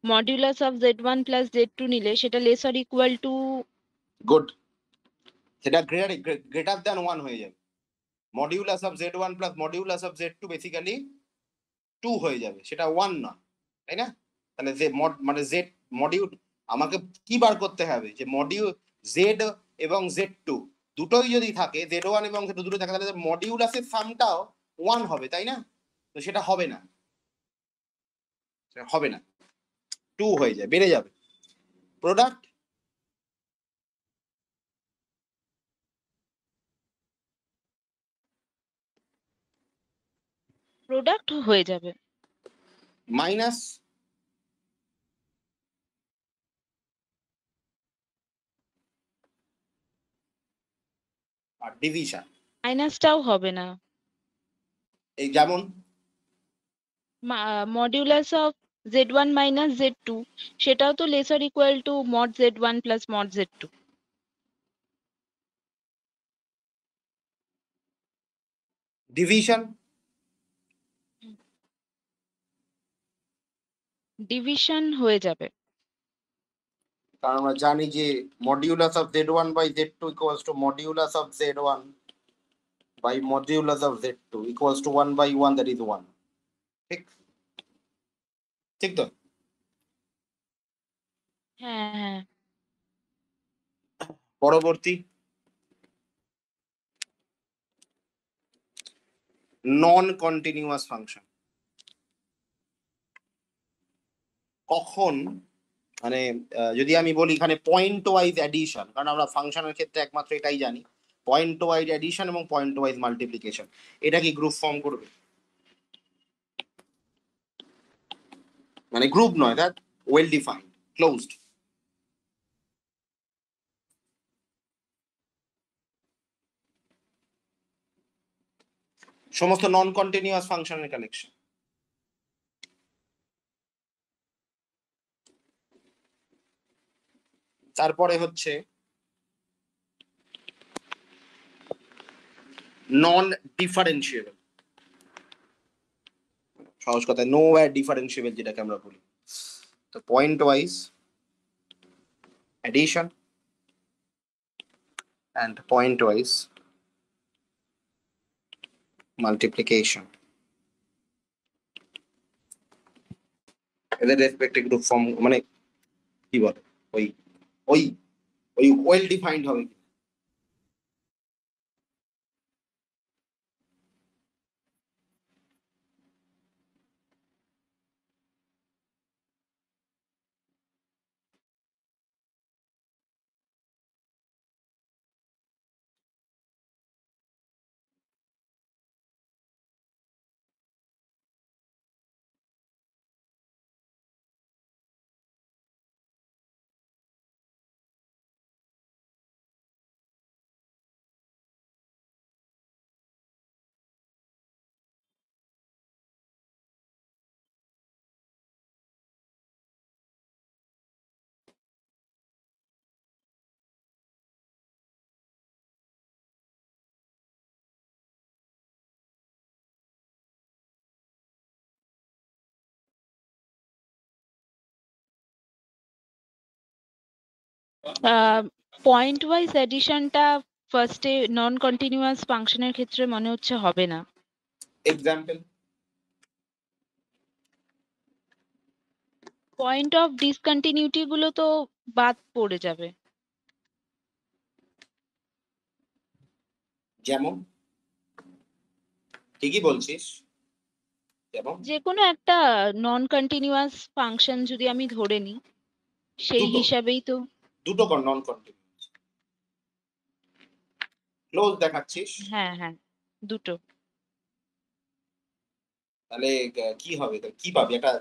modulus of z1 plus z2 নিলে সেটা less or equal two.
Good, সেটা গ্রেটার দ্যান 1 হয়ে যাবে। Modulus of Z1 plus modulus of Z2 basically 2 হয়ে যাবে, সেটা 1 না, তাই না? তাহলে যে মানে Z মডিউল, আমাকে কি বার করতে হবে যে মডিউল Z এবং Z2 দুটোই যদি থাকে, Z1 এবং Z2 দুটো থাকে, তাহলে মডিউলাসের সামটাও 1 হবে, তাই না? তো সেটা হবে না, সেটা হবে না, 2 হয়ে যায়, বেড়ে যাবে। প্রোডাক্ট
প্রোডাক্ট হয়ে যাবে।
মাইনাস আর ডিভিশন,
মাইনাসটাও হবে না।
এই যেমন
modulus of z1 minus z2 সেটাও তো less or equal to mod z1 plus mod z2।
Division,
division হয়ে যাবে।
কারণ আমরা জানি যে modulus of Z1 by Z2 equals to modulus of Z1 by modulus of Z2 equals to 1 by 1, that is 1, ঠিক ঠিক তো?
হ্যাঁ হ্যাঁ।
পরবর্তী নন কন্টিনিউয়াস ফাংশন, কখন, মানে যদি আমি বলি এখানে পয়েন্ট ওয়াইজ অ্যাডিশন, কারণ আমরা ফাংশনের ক্ষেত্রে একমাত্র এটাই জানি, পয়েন্ট ওয়াইজ অ্যাডিশন এবং পয়েন্ট ওয়াইজ মাল্টিপ্লিকেশন, এটা কি গ্রুপ ফর্ম করবে? মানে গ্রুপ নয়, দ্যাট ওয়েল ডিফাইন্ড, ক্লোজড। সমস্ত নন কন্টিনিউয়াস ফাংশনের কালেকশন। তারপরে হচ্ছে নন ডিফারেন্সিয়েবল, সহজ কথায় নো ওয়্যার ডিফারেন্সিয়েবল যেটাকে আমরা বলি। তো point wise addition and point wise multiplication, এদের রেসপেক্টিভ গ্রুপ ফর্ম মানে কি বলে ওই ওই ওই ওয়েল ডিফাইন্ড হবে।
পয়েন্ট ওয়াইজ এডিশনটা ফার্স্টে নন কন্টিনিউয়াস ফাংশনের ক্ষেত্রে মনে হচ্ছে হবে না।
এক্সাম্পল,
পয়েন্ট অফ ডিসকন্টিনিউটি গুলো তো বাদ পড়ে যাবে।
যেমন ঠিকই বলছিস, যেমন
যে কোনো একটা নন কন্টিনিউয়াস ফাংশন যদি আমি ধরে নিই, সেই
দুটো
হিসাবেই তো।
দুটো নন কন্টিনিউয়াস ক্লোজ দেখাচ্ছিস,
হ্যাঁ হ্যাঁ, দুটো।
তাহলে কি হবে, তাহলে কি পাবি? একটা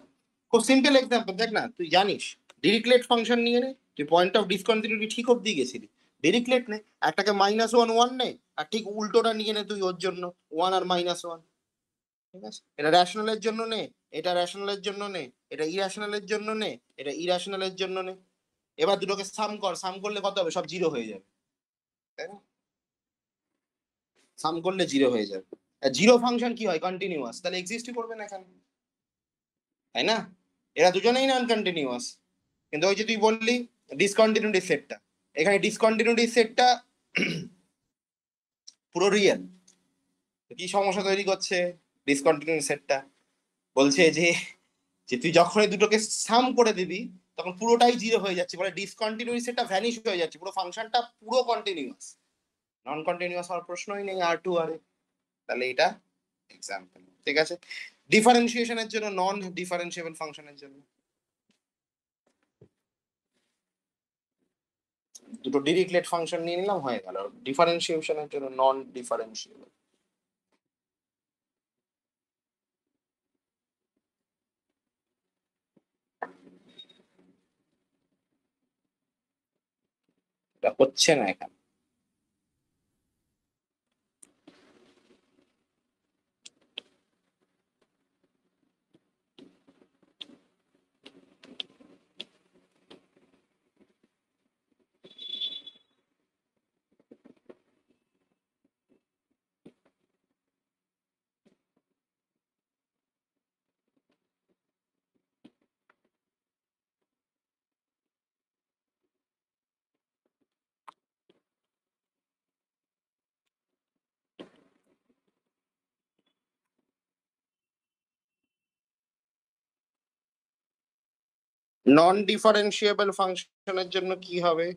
খুব সিম্পল এক্সাম্পল দেখ না, তুই জানিস ডিরিক্লেট ফাংশন নিয়ে নে, তুই পয়েন্ট অফ ডিসকন্টিনিউটি ঠিক অব্দি গেছিলি, ডিরিক্লেট নে, একটাকে -1 1 নে, আর ঠিক উল্টোটা নিয়ে নে তুই ওর জন্য 1 আর -1, ঠিক আছে? এটা র্যাশনালের জন্য নে, এটা র্যাশনালের জন্য নে, এটা ইরাশনালের জন্য নে, এটা ইরাশনালের জন্য নে। এবার দুটোকে সাম কর, সাম করলে কত হবে? সব জিরো হয়ে যাবে, তাই না? সাম করলে জিরো হয়ে যাবে। জিরো ফাংশন কি হয়? কন্টিনিউয়াস, তাহলে এক্সিস্টই করবে না এখানে, তাই না? এরা দুজনেই নন কন্টিনিউয়াস, কিন্তু ওই যে তুই বললি ডিসকন্টিনিউটি সেটটা, এখানে ডিসকন্টিনিউটি সেটটা পুরো রিয়েল। কি সমস্যা তৈরি করছে ডিসকন্টিনিউটি সেটটা? বলছে যে যে তুই যখন এই দুটোকে সাম করে দিবি তখন পুরোটাই জিরো হয়ে যাচ্ছে, বলে ডিসকন্টিনিউটি সেটটা ভ্যানিশ হয়ে যাচ্ছে, পুরো ফাংশনটা পুরো কন্টিনিউয়াস, নন কন্টিনিউয়াস হওয়ার প্রশ্নই নেই আর টু আরে। তাহলে এটা এক্সাম্পল, ঠিক আছে? ডিফারেন্সিয়েশনের জন্য, নন ডিফারেন্সিয়েবল ফাংশনের জন্য দুটো ডিরিচলেট ফাংশন নিয়ে নিলাম, হয়ে গেল। ডিফারেন্সিয়েশনের জন্য নন ডিফারেন্সিয়েবল, এটা হচ্ছে না এখানে। নন ডিফারেন্সিয়েবল ফাংশনের জন্য কি হবে?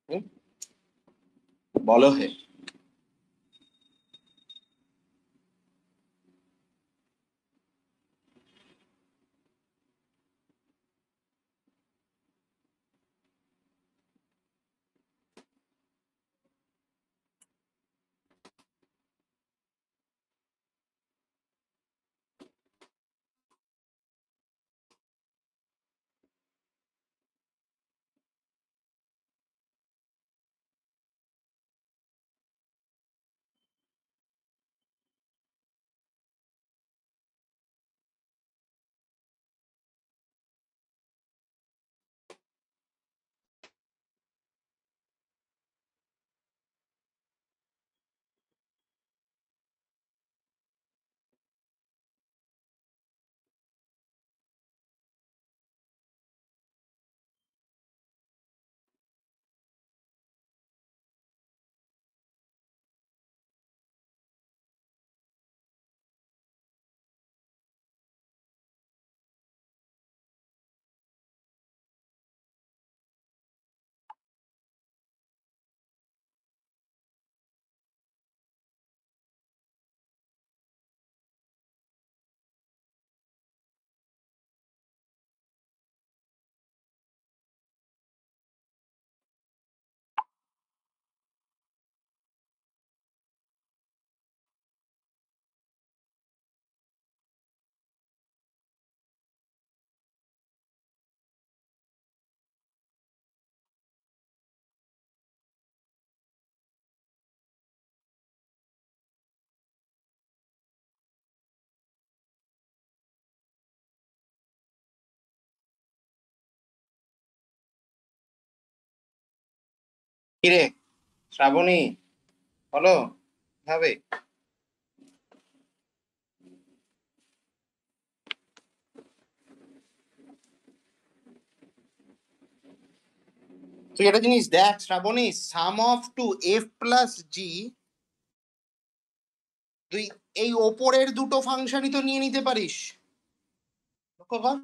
হুম? বলো হে। কিরে শ্রাবণী, বলো হবে? তুই একটা জিনিস দেখ শ্রাবণী, সাম অফ টু এফ প্লাস জি, তুই এই ওপরের দুটো ফাংশনই তো নিয়ে নিতে পারিস। লক্ষ্য কর,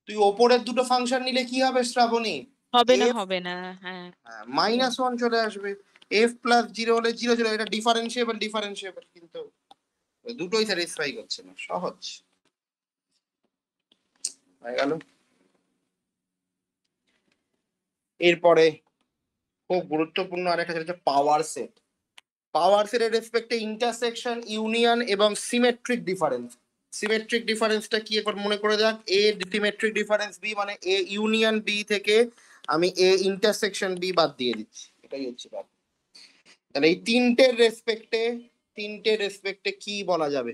তুই ওপরের দুটো ফাংশন নিলে কি হবে শ্রাবণী?
হবে না,
এফ
হবে না, হ্যাঁ।
-1 চলে আসবে, এফ প্লাস জিরো হলে জিরো চলে, এটা ডিফারেন্সিয়েবল ডিফারেন্সিয়েবল, কিন্তু দুটোই স্যাটিসফাই করছে না। সহজ হয়ে গেল। এরপরে খুব গুরুত্বপূর্ণ আরেকটা যেটা হচ্ছে পাওয়ার সেট। পাওয়ার সেটের রেসপেক্টে ইন্টারসেকশন, ইউনিয়ন এবং সিমেট্রিক ডিফারেন্স। সিমেট্রিক ডিফারেন্সটা কি একবার মনে করে যাক, এ সিমেট্রিক ডিফারেন্স বি মানে এ ইউনিয়ন বি থেকে আমি এ ইন্টারসেকশন বি বাদ দিয়ে দিচ্ছি, এটাই হচ্ছে ব্যাপার। তাহলে এই তিনটে রেসপেক্টে কি বলা যাবে?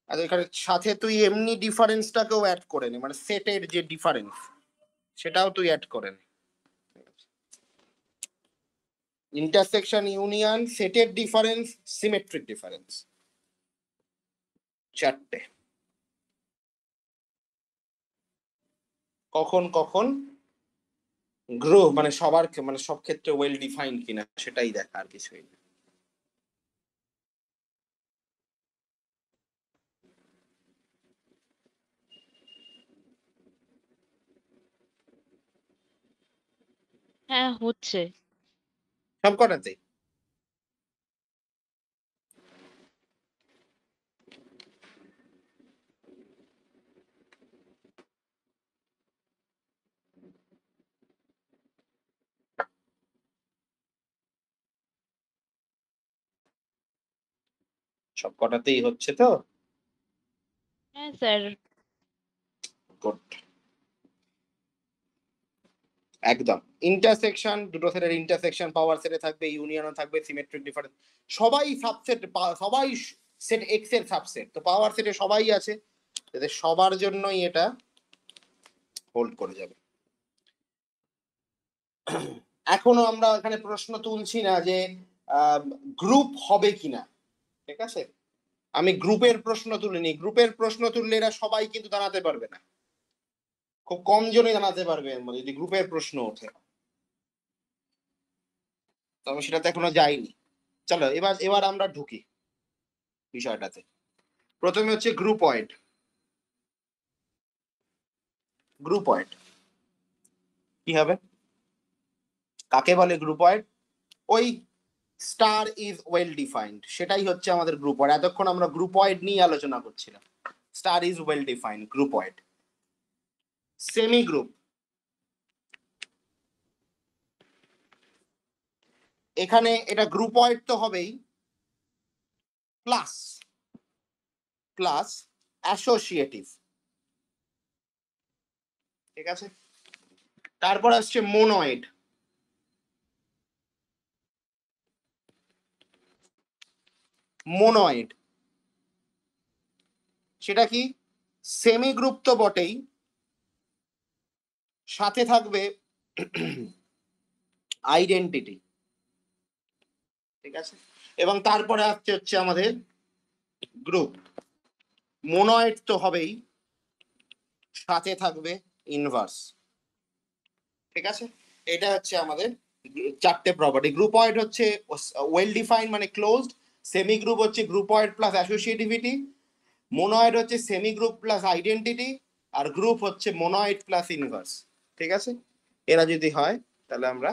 আর এখানে সাথে তুই এমনি ডিফারেন্সটাকেও অ্যাড করে নে, মানে সেটের যে ডিফারেন্স সেটাও তুই অ্যাড করে নে। ইন্টারসেকশন, ইউনিয়ন, সেটের ডিফারেন্স, সিমেট্রিক ডিফারেন্স, চারটে। কখন কখন গ্রুপ মানে সবার মানে সব ক্ষেত্রে ওয়েল ডিফাইন্ড কিনা সেটাই দেখা, আর কিছুই না।
হ্যাঁ, হচ্ছে।
সব কটাতে সব কটাতেই হচ্ছে তো?
হ্যাঁ স্যার।
গুড, একদম। ইন্টারসেকশন, দুটো সেটের ইন্টারসেকশন পাওয়ার সেটে থাকবে, ইউনিয়নও থাকবে, সিমেট্রিক ডিফারেন্স, সবাই সাবসেট, সবাই সেট এক্স এর সাবসেট, তো পাওয়ার সেটে সবাই আছে, এদের সবার জন্যই এটা হোল্ড করে যাবে। এখনো আমরা এখানে প্রশ্ন তুলছি না যে গ্রুপ হবে কিনা, ঠিক আছে? আমি গ্রুপের প্রশ্ন তুলিনি, গ্রুপের প্রশ্ন তুললে এরা সবাই কিন্তু দাঁড়াতে পারবে না, খুব কম জনই দাঁড়াতে পারবে এর মধ্যে যদি গ্রুপের প্রশ্ন ওঠে, তো আমি সেটাতে এখনো যাইনি। চলো এবার এবার আমরা ঢুকি বিষয়টাতে। প্রথমে হচ্ছে গ্রুপয়েড। গ্রুপয়েড কি হবে, কাকে বলে গ্রুপয়েড? ওই স্টার ইজ ওয়েল ডিফাইন্ড, সেটাই হচ্ছে আমাদের গ্রুপয়েড। এতক্ষণ আমরা গ্রুপয়েড নিয়ে আলোচনা করছিলাম। Star is well defined, groupoid. Semigroup, এখানে এটা গ্রুপয়েড তো হবেই, প্লাস প্লাস অ্যাসোসিয়েটিভ, ঠিক আছে? তারপর আসছে মোনয়েড। মোনয়েড সেটা কি? সেমি গ্রুপ তো বটেই, সাথে থাকবে আইডেন্টিটি, ঠিক আছে? এবং তারপরে আসছে হচ্ছে আমাদের গ্রুপ। মোনয়েড তো হবেই, সাথে থাকবে ইনভার্স, ঠিক আছে? এটা হচ্ছে আমাদের চারটে প্রপার্টি। গ্রুপয়েড হচ্ছে ওয়েল ডিফাইন্ড মানে ক্লোজড, সেমি গ্রুপ হচ্ছে গ্রুপয়েড প্লাস অ্যাসোসিয়েটিভিটি, মোনয়েড হচ্ছে সেমি গ্রুপ প্লাস আইডেন্টিটি, আর গ্রুপ হচ্ছে মোনয়েড প্লাস ইনভার্স, ঠিক আছে? এরা যদি হয় তাহলে আমরা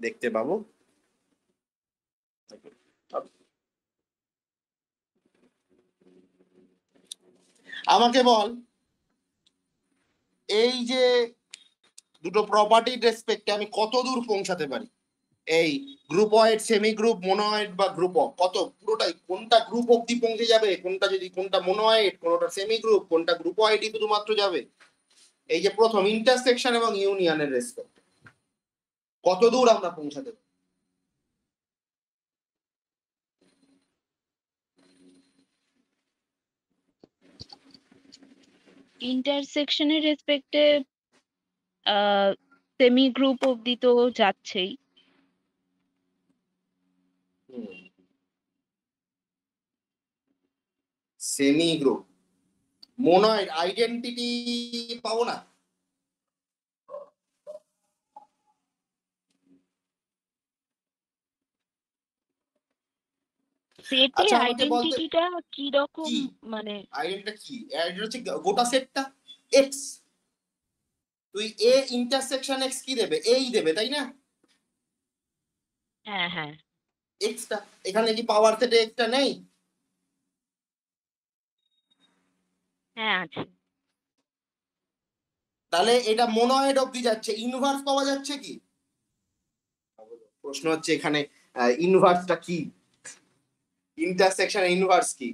দেখতে পাবো। আমাকে বল, এই যে দুটো প্রপার্টির রেসপেক্টে আমি কত দূর পৌঁছাতে পারি? এই গ্রুপয়েড, সেমি গ্রুপ, মোনয়েড বা গ্রুপ অফ, কত পুরোটাই কোনটা গ্রুপ অব্দি পৌঁছে যাবে, কোনটা যদি কোনটা মোনয়েড, কোনটা সেমি গ্রুপ, কোনটা গ্রুপয়েডই শুধুমাত্র যাবে? এই যে প্রথম ইন্টারসেকশন এবং ইউনিয়নের রেসপেক্ট কত দূর আমরা পৌঁছাতে পারি?
ইন্টারসেকশনের রেসপেক্টে সেমি গ্রুপ অব্দি তো যাচ্ছেই।
সেমি গ্রুপ মোনয়েড আইডেন্টিটি পাবো না?
সেটে
আচ্ছা আমাকে বলতে
আইডেন্টিটিটা কি রকম
কি
মানে?
আইডেন্টিটা কি? আইডেন্টিটা হচ্ছে গোটা সেটটা এক্স। তুই এ ইন্টারসেকশন এক্স কি দেবে? এই দেবে তাই না?
হ্যাঁ হ্যাঁ
এক্সটা এখানে কি পাওয়ার সেটে এক্সটা নেই?
হ্যাঁ আছে।
তাহলে এটা মোনয়েড অবধি যাচ্ছে, ইনভার্স পাওয়া যাচ্ছে কি? প্রশ্ন হচ্ছে এখানে ইনভার্সটা কি, ইন্টারসেকশন ইনভার্স কি?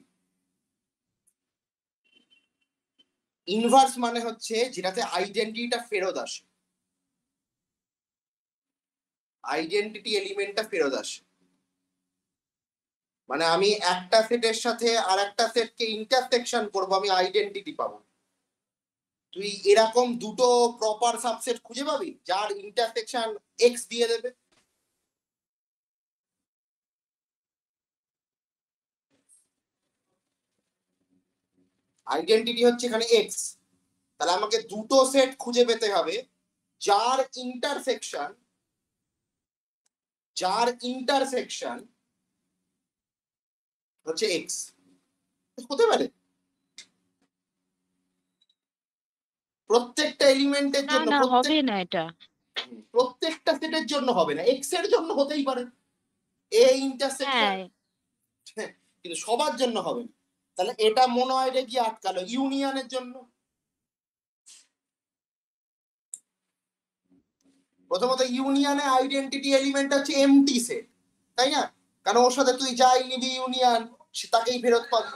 ইনভার্স মানে হচ্ছে যেটাতে আইডেন্টিটিটা ফেরত আসে, আইডেন্টিটি এলিমেন্টটা ফেরত আসে। মানে আমি একটা সেটের সাথে আর একটা সেটকে ইন্টারসেকশন করব, আমি আইডেন্টিটি পাবো। তুই এরকম দুটো প্রপার সাবসেট খুঁজে পাবি যার ইন্টারসেকশন এক্স দিয়ে দেবে? আইডেন্টিটি হচ্ছে এখানে এক্স, তাহলে আমাকে দুটো সেট খুঁজে পেতে হবে যার ইন্টারসেকশন হচ্ছে এক্স। হতে পারে প্রত্যেকটা এলিমেন্টের
না
জন্য,
না হবে না এটা।
প্রত্যেকটা সেটের জন্য হবে না, এক্স এর জন্য হতেই পারে এ ইন্টারসেকশন,
হ্যাঁ
কিন্তু সবার জন্য হবে না। তাহলে এটা মোনয়েডে গিয়ে আটকালো ইউনিয়নের জন্য। প্রথমত ইউনিয়নে আইডেন্টিটি এলিমেন্ট হচ্ছে এমটি সেট, তাই না? কারণ ওর সাথে তুই যাই নিবি ইউনিয়ন সে তাকেই ফেরত পাবি।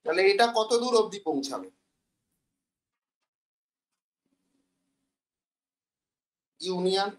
তাহলে এটা কত দূর অবধি পৌঁছাবে? ইউনিয়ন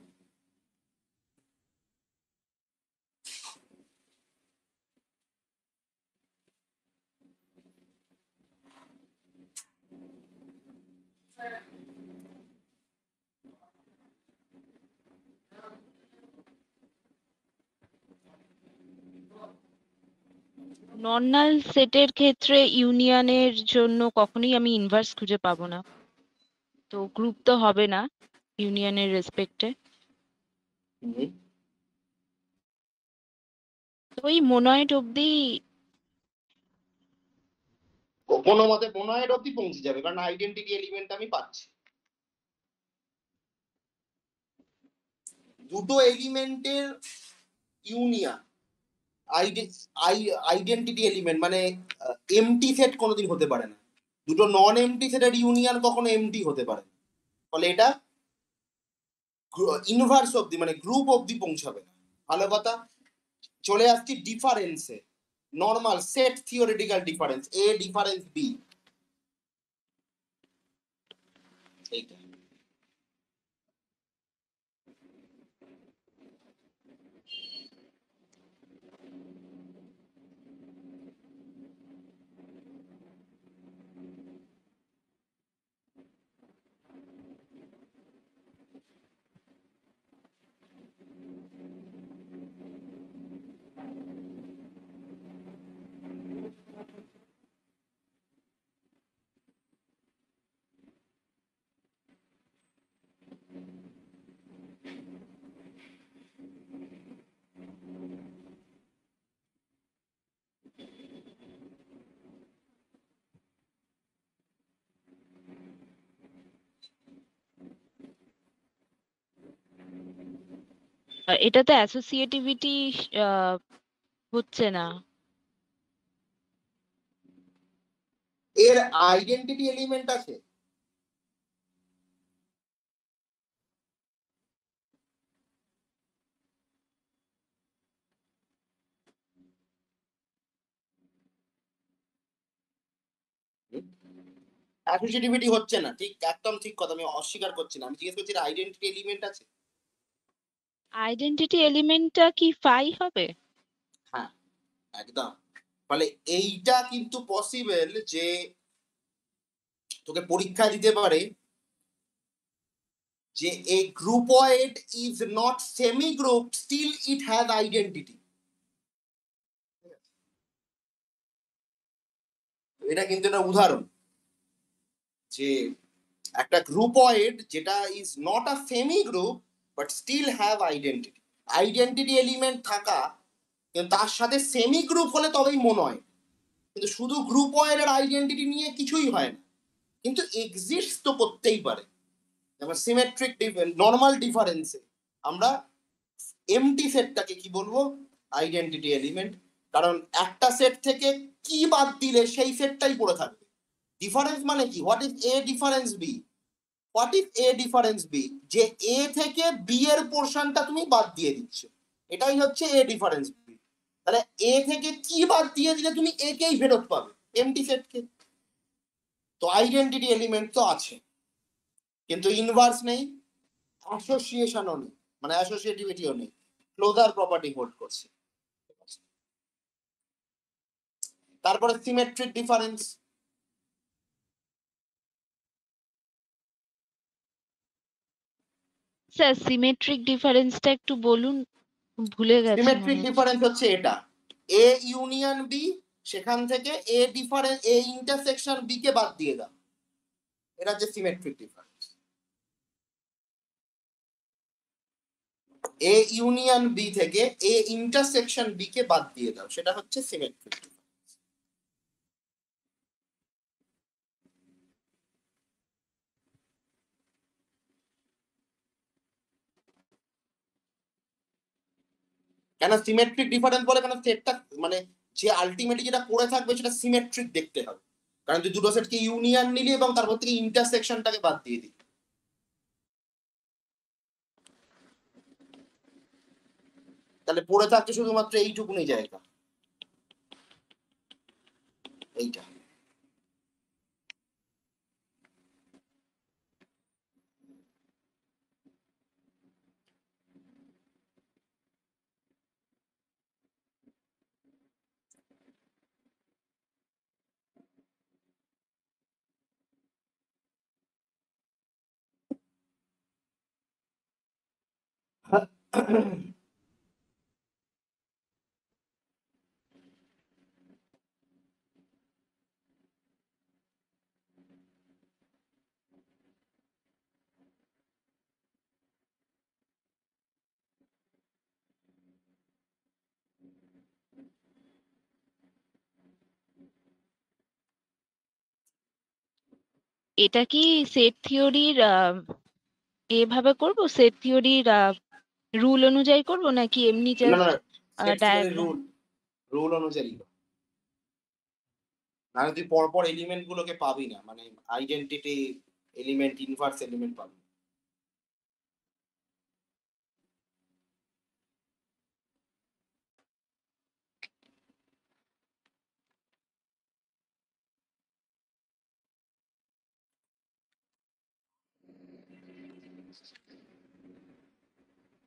নন নাল সেটের ক্ষেত্রে ইউনিয়নের জন্য কখনোই আমি ইনভার্স খুঁজে পাবো না, তো গ্রুপ তো হবে না ইউনিয়নের রেসপেক্টে। তো ওই মোনয়েড অব্দি।
কোনো মতে মোনয়েড অবধি পৌঁছে যাবে কারণ আইডেন্টিটি এলিমেন্ট আমি পাচ্ছি। দুটো এলিমেন্টের ইউনিয়ন আইডেন্টিটি এলিমেন্ট মানে এমটি সেট কোনোদিন হতে পারে না। দুটো নন এমটি সেটের ইউনিয়ন কখনো এমটি হতে পারে না। ফলে এটা ইনভার্স অবধি মানে গ্রুপ অবধি পৌঁছাবে না। ভালো কথা। চলে আসছি ডিফারেন্সে, normal set theoretical difference, A difference B. এইটা
এটাতে অ্যাসোসিয়েটিভিটি হচ্ছে না।
এর আইডেন্টিটি এলিমেন্ট আছে। অ্যাসোসিয়েটিভিটি হচ্ছে না, ঠিক একদম ঠিক কথা, আমি অস্বীকার করছি না। আমি জিজ্ঞেস করছি আইডেন্টিটি এলিমেন্ট আছে?
আইডেন্টিটি এলিমেন্টটা কি ফাই হবে?
হ্যাঁ, একদম। ফলে এইটা কিন্তু পসিবল যে তোকে পরীক্ষায় দিতে পারে যে a groupoid is not semi group, still it has identity। এটা কিন্তু একটা উদাহরণ যে একটা গ্রুপয়েড যেটা is not a semi group but still have identity. Identity element থাকা কিন্তু তার সাথে সেমি গ্রুপ হলে তবেই মনে হয়, কিন্তু শুধু গ্রুপয়েডের আইডেন্টিটি নিয়ে কিছুই হয় না, কিন্তু এক্সিস্ট তো করতেই পারে। যেমন সিমেট্রিক নর্মাল ডিফারেন্সে আমরা এমটি সেটটাকে কি বলবো? Identity element. কারণ একটা সেট থেকে কি বাদ দিলে সেই সেটটাই পড়ে থাকবে। ডিফারেন্স মানে কি? What is a difference b? What is a difference b? যে এ থেকে বি এর পোর্শনটা তুমি বাদ দিয়ে দিচ্ছ, এটাই হচ্ছে এ ডিফারেন্স বি। তাহলে এ থেকে কি বাদ দিয়ে দিলে তুমি এ কেই ফেরত পাবে, এমটি সেটকে। তো আইডেন্টিটি এলিমেন্ট তো আছে, কিন্তু ইনভার্স নেই, অ্যাসোসিয়েশনও নেই, মানে অ্যাসোসিয়েটিভিটিও নেই, ক্লোজার প্রপার্টি হোল্ড করছে। তারপরে সিমেট্রিক ডিফারেন্স।
স্যার সিমেট্রিক ডিফারেন্সটা একটু বলুন, ভুলে গেছি
সিমেট্রিক
মনে হচ্ছে।
ডিফারেন্স হচ্ছে এটা, এ ইউনিয়ন বি, সেখান থেকে A difference A intersection B কে বাদ দিয়ে দাও, এটা হচ্ছে symmetric difference. A union B থেকে এ ইন্টারসেকশন বি কে বাদ দিয়ে দাও, সেটা হচ্ছে সিমেট্রিক। কেন সিমেট্রিক ডিফারেন্স বলে? কেন সেটটা মানে যে আলটিমেটলি যেটা করে থাকবে সেটা সিমেট্রিক দেখতে হবে। কারণ তুই দুটো সেটকে ইউনিয়ন নিলি এবং তারপর থেকে ইন্টারসেকশনটাকে বাদ দিয়ে দিলি, তাহলে পড়ে থাকছে শুধুমাত্র এইটুকুনি জায়গা, এইটা।
এটা কি সেট থিওরির এভাবে করব, সেট থিওরির রুল অনুযায়ী করব নাকি এমনি
না না,
জাস্ট
সেট থিওরির
ডায়াগ্রাম?
রুল, রুল অনুযায়ী। নাহলে তুই পরপর এলিমেন্ট গুলোকে পাবি না, মানে আইডেন্টিটি এলিমেন্ট, ইনভার্স এলিমেন্ট পাবি।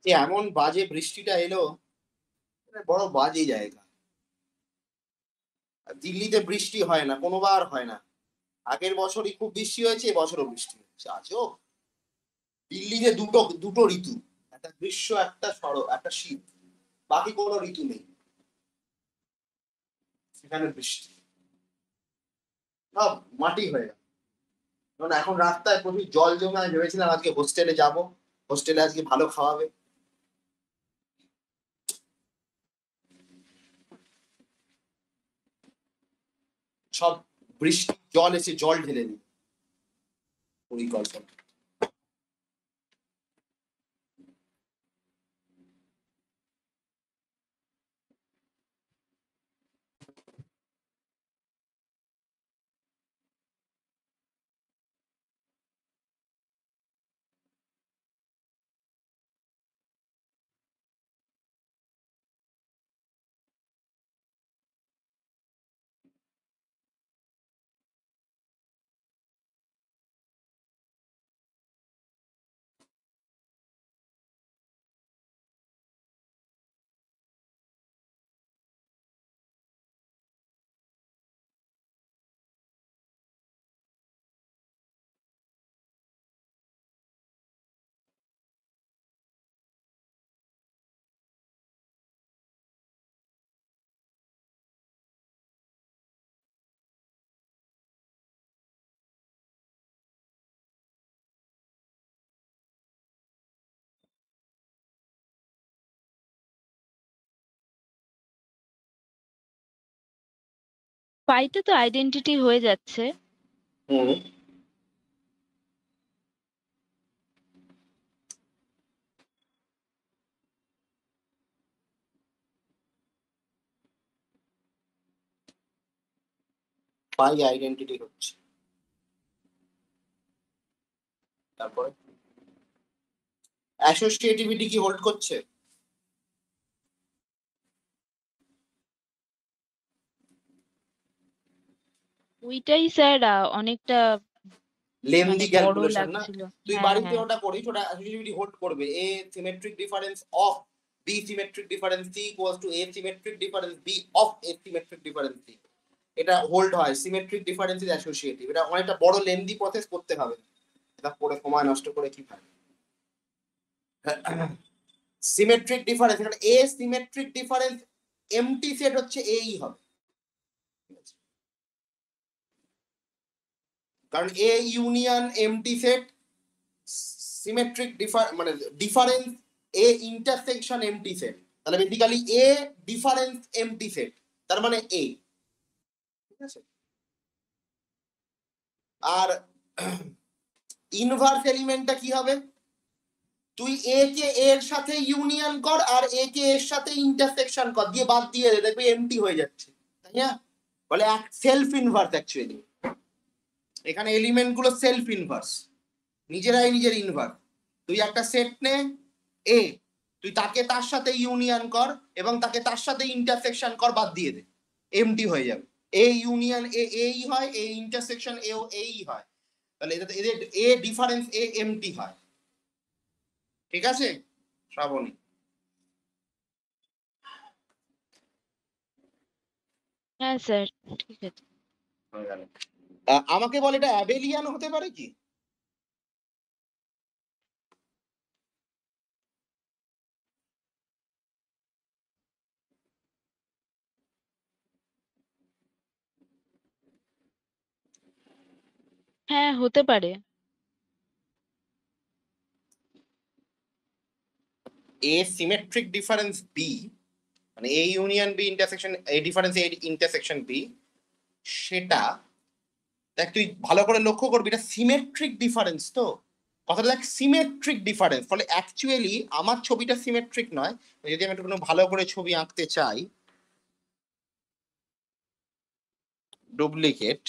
যে এমন বাজে বৃষ্টিটা এলো, এটা বড় বাজে জায়গা। আর দিল্লিতে বৃষ্টি হয় না, কোনোবার হয় না। আগের বছরই খুব বৃষ্টি হয়েছে, এবছরও বৃষ্টি হচ্ছে, আজও। দিল্লিতে দুটো দুটো ঋতু, একটা গ্রীষ্ম, একটা শরৎ, একটা শীত, বাকি কোনো ঋতু নেই, সেখানে বৃষ্টি সব মাটি হয়ে গেল। কারণ এখন রাস্তায় প্রচুর জল জমে, আমি ভেবেছিলাম আজকে হোস্টেলে যাব, হোস্টেলে আজকে ভালো খাওয়াবে, সব বৃষ্টি জল এসে জল ঢেলে দিল পরিকল্পনা।
ফাইতে তো আইডেন্টিটি হয়ে যাচ্ছে।
হুম, পাই আইডেন্টিটি হচ্ছে, তারপরে অ্যাসোসিয়েটিভিটি কি হোল্ড করছে?
ওইটাই স্যার অনেকটা
লেন্দি
বড়
ক্যালকুলেশন না?
লাগছিল।
তুই
হ্যাঁ
বাড়িতে
হ্যাঁ
ওটা করিস, ওটা অ্যাসোসিয়েটিভিটি হোল্ড করবে। A symmetric difference of B symmetric difference C equals to A symmetric difference B of A symmetric difference C. এটা হোল্ড হয়, সিমেট্রিক ডিফারেন্স ইজ অ্যাসোসিয়েটিভ। এটা অনেকটা বড় লেন্দি প্রসেস করতে হবে, এটা পরে সময় নষ্ট করে কি হয়। সিমেট্রিক ডিফারেন্স, এখানে A symmetric difference empty set হচ্ছে এই হবে, কারণ A union empty set symmetric মানে ডিফারেন্স এ ইন্টারসেকশন এমটি সেট, তাহলে basically A difference empty set, তার মানে এ। ঠিক আছে, আর ইনভার্স এলিমেন্টটা কি হবে? তুই এ কে এর সাথে ইউনিয়ন কর আর এ কে এর সাথে ইন্টারসেকশন কর, দিয়ে বাদ দিয়ে দে, দেখবি এমটি হয়ে যাচ্ছে, তাই না? বলে সেলফ ইনভার্স অ্যাকচুয়ালি, এখানে এলিমেন্ট গুলো সেলফ ইনভার্স, নিজেরাই নিজের ইনভার্স। তুই একটা সেট নে এ, তুই তাকে তার সাথে ইউনিয়ন কর এবং তাকে তার সাথে ইন্টারসেকশন কর, বাদ দিয়ে দে, এমটি হয়ে যাবে। এ ইউনিয়ন এ এই হয়, এ ইন্টারসেকশন এও এই হয়, তাহলে এদের এ ডিফারেন্স এ এমটি হয়। ঠিক আছে শ্রাবণী?
হ্যাঁ স্যার, ঠিক আছে।
হয়ে গেল। আমাকে বল, এটা অ্যাবেলিয়ান হতে পারে কি?
হ্যাঁ হতে পারে।
এ সিমেট্রিক ডিফারেন্স বি, মানে a union b intersection a difference A intersection b, সেটা দেখ তুই ভালো করে লক্ষ্য করবি, এটা সিমেট্রিক ডিফারেন্স তো, কথাটা দেখ সিমেট্রিক ডিফারেন্স, ফলে অ্যাকচুয়ালি আমার ছবিটা সিমেট্রিক নয়। যদি আমি একটু কোনো ভালো করে ছবি আঁকতে চাই, ডুপ্লিকেট,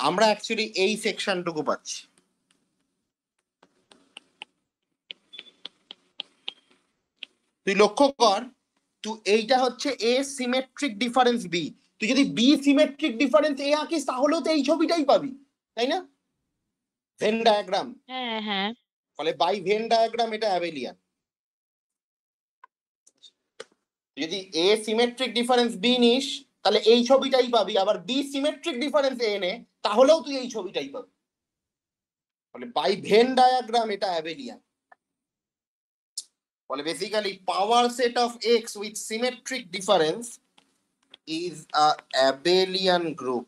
আমরা অ্যাকচুয়ালি এই সেকশনটুকু পাচ্ছি। তুই লক্ষ্য কর, তুই এইটা হচ্ছে এ সিমেট্রিক ডিফারেন্স বি, তুই যদি বি সিমেট্রিক ডিফারেন্স এ আঁকিস তাহলেও তো এই ছবিটাই পাবি, তাই না? ভেন ডায়াগ্রাম,
হ্যাঁ হ্যাঁ
ফলে বাই ভেন ডায়াগ্রাম এটা অ্যাবেলিয়ান। যদি এ সিমেট্রিক ডিফারেন্স বি নিস তাহলে এই ছবিটাই পাবি, আবার বি সিমেট্রিক ডিফারেন্স এ নে তাহলেও তুই এই ছবিটাই পাবি, ফলে বাই ভেন ডায়াগ্রাম এটা অ্যাবেলিয়ান। ফলে basically power set of x with symmetric difference is a abelian group.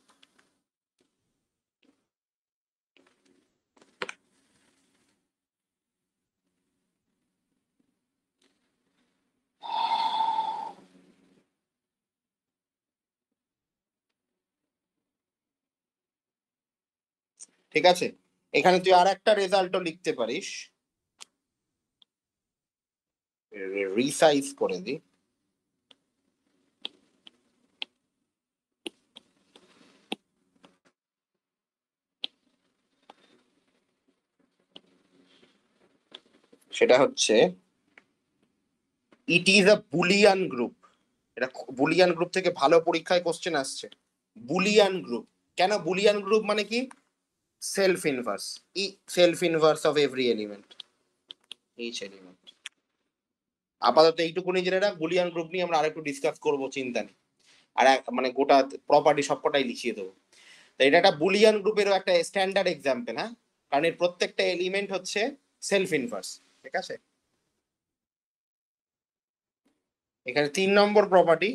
ঠিক আছে, এখানে তুই আর একটা রেজাল্টও লিখতে পারিস, রিসাইজ করে দি। সেটা হচ্ছে it is a Boolean group. এটা বুলিয়ান গ্রুপ থেকে ভালো পরীক্ষায় কোশ্চেন আসছে, বুলিয়ান গ্রুপ। কেন বুলিয়ান গ্রুপ মানে কি? Self inverse, E self inverse of every element, H element. আপাতত এইটুকুনি জেনে রাখ, বুলিয়ান গ্রুপ নিয়ে আমরা আরেকটু ডিসকাস করবো, চিন্তা নেই। আর মানে গোটা প্রপার্টি সবকটাই লিখিয়ে দেবো। তো এটা একটা বুলিয়ান গ্রুপেরও একটা স্ট্যান্ডার্ড এক্সাম্পল, হ্যাঁ, কারণ এর প্রত্যেকটা এলিমেন্ট হচ্ছে সেলফ ইনভার্স। ঠিক আছে, এখানে 3 নম্বর property,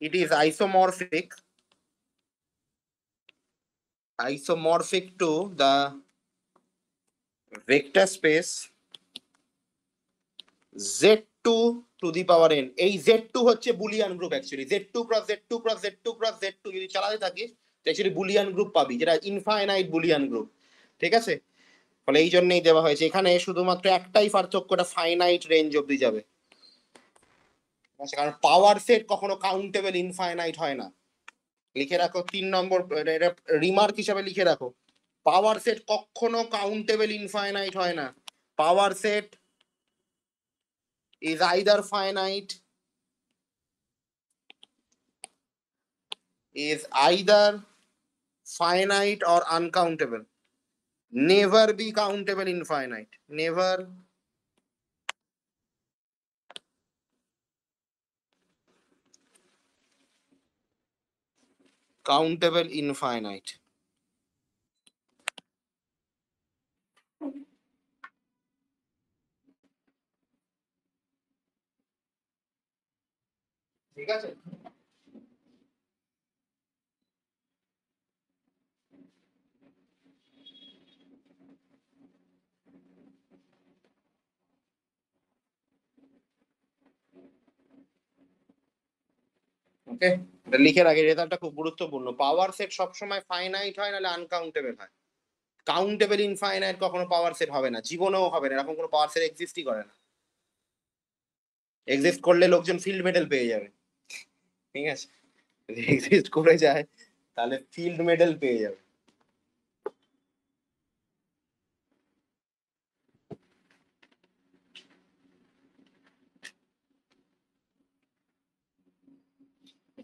it is isomorphic to the vector space Z2 to the power n. এই Z2 হচ্ছে Boolean group actually, Z2 cross Z2 cross Z2 cross Z2 যদি চালাতে থাকিস অ্যাকচুয়ালি বুলিয়ান গ্রুপ পাবি, যেটা ইনফাইনাইট বুলিয়ান গ্রুপ। ঠিক আছে, ফলে এই জন্যই দেওয়া হয়েছে এখানে শুধুমাত্র একটাই পার্থক্যটা ফাইনাইট রেঞ্জ অব্দি যাবে, কারণ পাওয়ার সেট কখনো কাউন্টেবল ইনফাইনাইট হয় না। লিখে রাখো 3 নম্বর রিমার্ক হিসাবে লিখে রাখো, পাওয়ার সেট কখনো কাউন্টেবল ইনফাইনাইট হয় না। Power set is either finite, is either finite or uncountable, never be countable infinite, never countable infinite। ঠিক আছে, ওকে, এটা লিখে রাখি, রেজাল্টটা খুব গুরুত্বপূর্ণ। পাওয়ার সেট সবসময় ফাইনাইট হয়, নাহলে আনকাউন্টেবল হয়। কাউন্টেবল ইনফাইনাইট কখনো পাওয়ার সেট হবে না, জীবনেও হবে না, এরকম কোনো পাওয়ার সেট এক্সিস্টই করে না। এক্সিস্ট করলে লোকজন ফিল্ড মেডেল পেয়ে যাবে। ঠিক আছে, যদি এক্সিস্ট করে যায় তাহলে ফিল্ড মেডেল পেয়ে যাবে।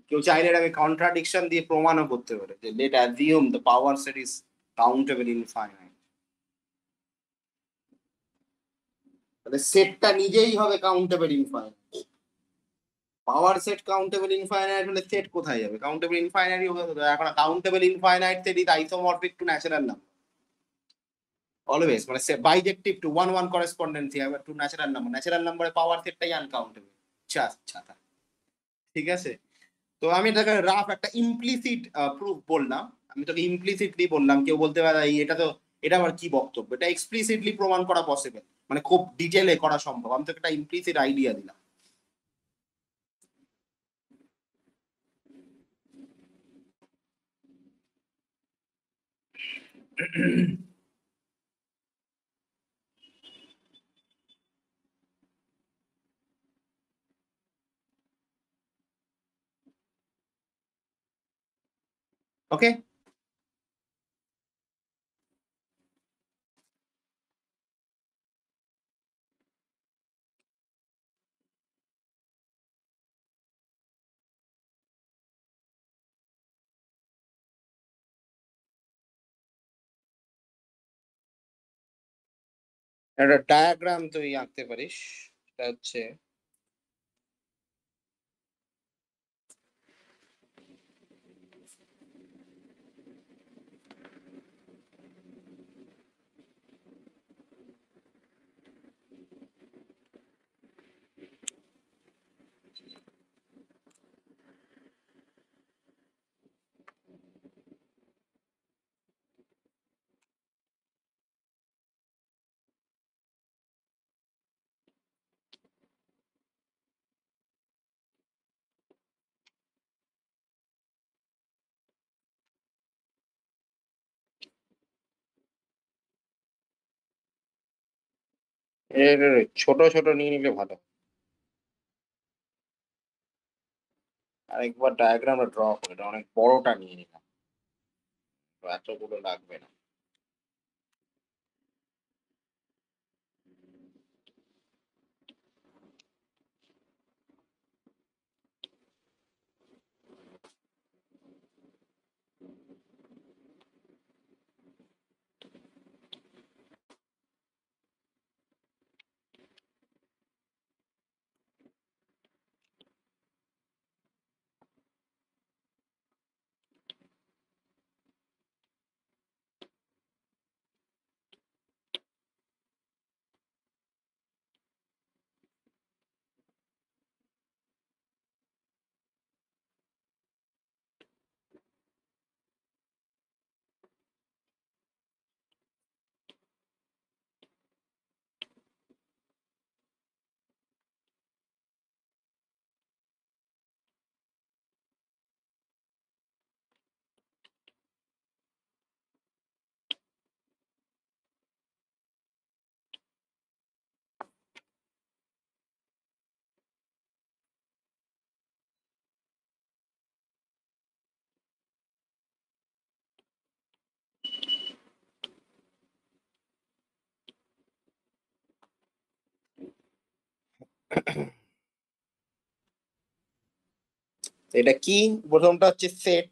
কেউ চাইলে এটাকে কন্ট্রাডিকশন দিয়ে প্রমাণও করতে পারে যে let assume the power set is countable infinite, তাহলে সেটটা নিজেই হবে countable infinite. Power set countable infinite হলে সেট কোথায় যাবে? কাউন্টেবল ইনফাইনাইটই হবে। এখন countable infinite set is isomorphic to natural number always, মানে bijective to one one correspondence to natural number. Natural নাম্বারে পাওয়ার সেটটাই আনকাউন্টেবল। ছাতা, ঠিক আছে। তো আমি এটাকে রাফ একটা ইমপ্লিসিট প্রুফ বললাম, আমি তোকে ইমপ্লিসিটলি বললাম। কেউ বলতে পারে এটা তো, এটা আবার কি বক্তব্য? এটা এক্সপ্লিসিটলি প্রমাণ করা পসিবল, মানে খুব ডিটেলে করা সম্ভব। আমি তোকে একটা ইমপ্লিসিট আইডিয়া দিলাম। ওকে, একটা ডায়াগ্রাম তুই আঁকতে পারিস। এটা হচ্ছে এর ছোট ছোট নিয়ে নিলে ভালো। আরেকবার ডায়াগ্রামটা ড্র করে, এটা অনেক বড়টা নিয়ে নিলাম, তো এতগুলো লাগবে না। এটা কি? প্রথমটা হচ্ছে সেট,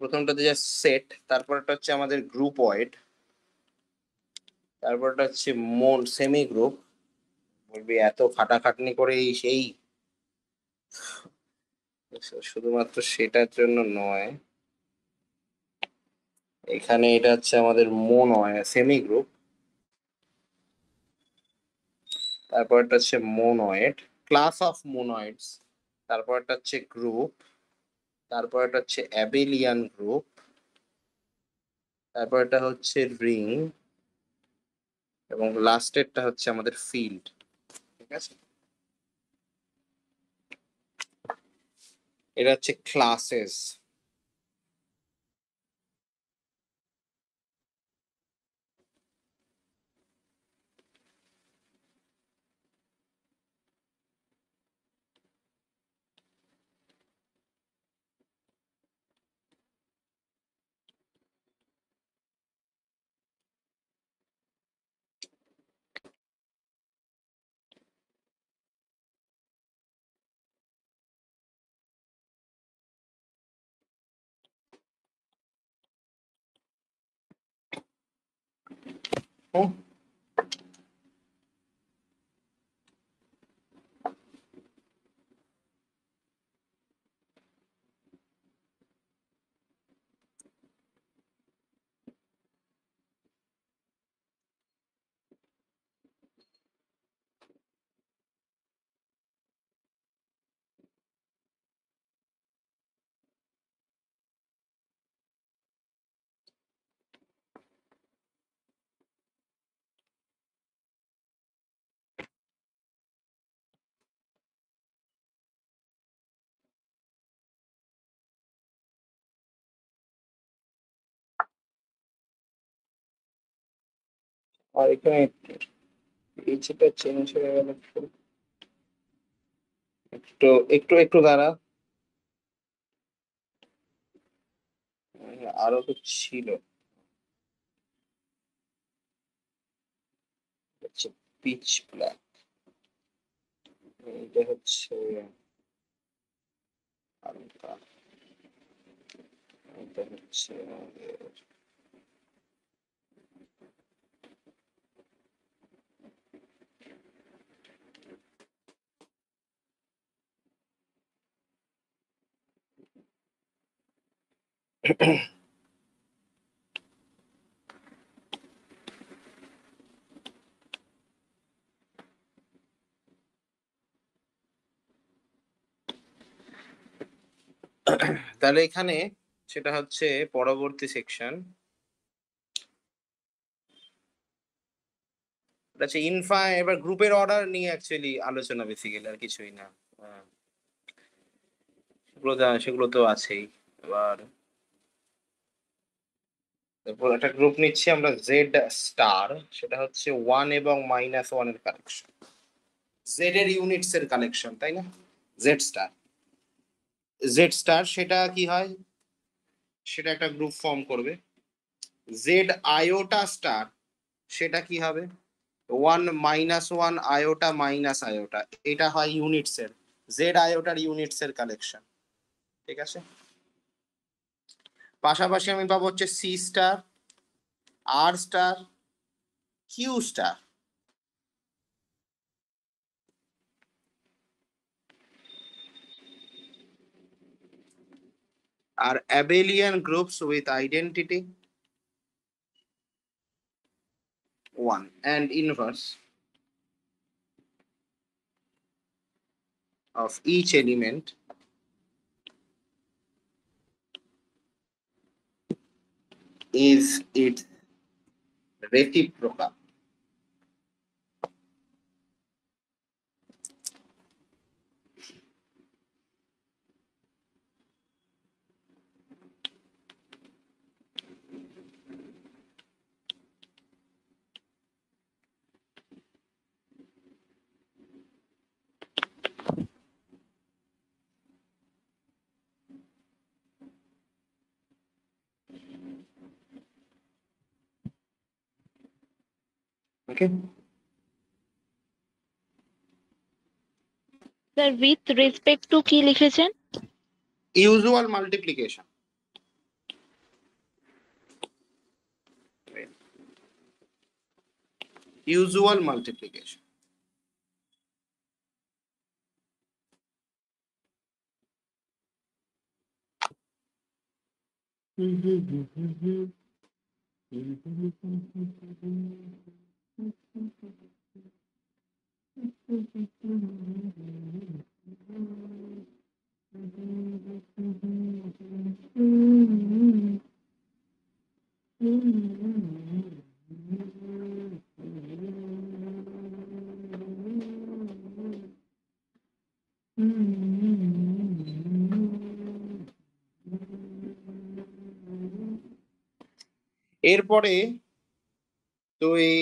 প্রথমটাতে যে সেট, তারপরটা হচ্ছে আমাদের গ্রুপয়েড, তারপরটা হচ্ছে সেমি গ্রুপ। বলবি এত খাটাখাটনি করে সেই শুধুমাত্র সেটার জন্য নয়, এখানে এটা হচ্ছে আমাদের সেমি গ্রুপ, তারপরটা হচ্ছে মোনয়েড, ক্লাস অফ মোনয়েডস, তারপরটা হচ্ছে গ্রুপ, তারপরটা হচ্ছে অ্যাবেলিয়ান গ্রুপ, তারপরটা হচ্ছে রিং, এবং লাস্টেরটা হচ্ছে আমাদের ফিল্ড। ঠিক আছে, এটা হচ্ছে ক্লাসেস। আর এখানে এইচটা চেঞ্জ হয়ে গেল, একটু একটু একটু দাঁড়া, আরো তো ছিল, হচ্ছে পিচ ব্ল্যাক, এটা হচ্ছে হালকা, এটা হচ্ছে আমাদের তাহলে এখানে সেটা হচ্ছে পরবর্তী সেকশন, এটা হচ্ছে এবার গ্রুপের অর্ডার নিয়ে অ্যাকচুয়ালি আলোচনা, বেসিক্যালি আর কিছুই না। হ্যাঁ, সেগুলো তো আছেই। এবার তারপর একটা গ্রুপ নিচ্ছি আমরা জেড স্টার, সেটা হচ্ছে 1 এবং -1 এর কালেকশন, জেড এর ইউনিটস এর কালেকশন, তাই না? জেড স্টার, জেড স্টার সেটা কি হয়, সেটা একটা গ্রুপ ফর্ম করবে। জেড আয়োটা স্টার, সেটা কি হবে, 1 - 1 আয়োটা মাইনাস আয়োটা, এটা হয় ইউনিটস এর, জেড আয়োটার ইউনিটস এর কালেকশন। ঠিক আছে, পাশাপাশি আমি পাবো হচ্ছে C star, R star, Q star, আর abelian groups with identity 1 and inverse of each element is its reciprocal. Okay,
sir with respect to কি লিখেছেন?
Usual multiplication. Usual multiplication. এরপরে তো এই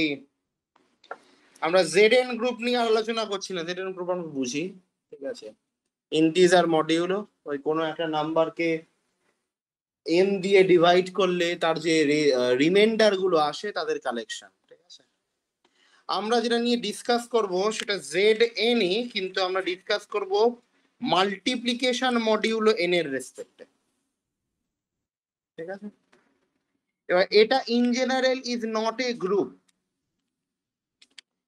আমরা জেড এন গ্রুপ নিয়ে আলোচনা করছি না, জেড এন গ্রুপ আমরা বুঝি, ঠিক আছে। ইন্টিজার মডিউলো, ওই কোনো একটা নাম্বারকে এন দিয়ে ডিভাইড করলে তার যে রিমাইন্ডার গুলো আসে তাদের কালেকশন, ঠিক আছে। আমরা যেটা নিয়ে ডিসকাস করব সেটা জেড এনই, কিন্তু আমরা ডিসকাস করব মাল্টিপ্লিকেশন মডিউলো এন এর রেসপেক্টে, ঠিক আছে। এবার এটা in general is not a group.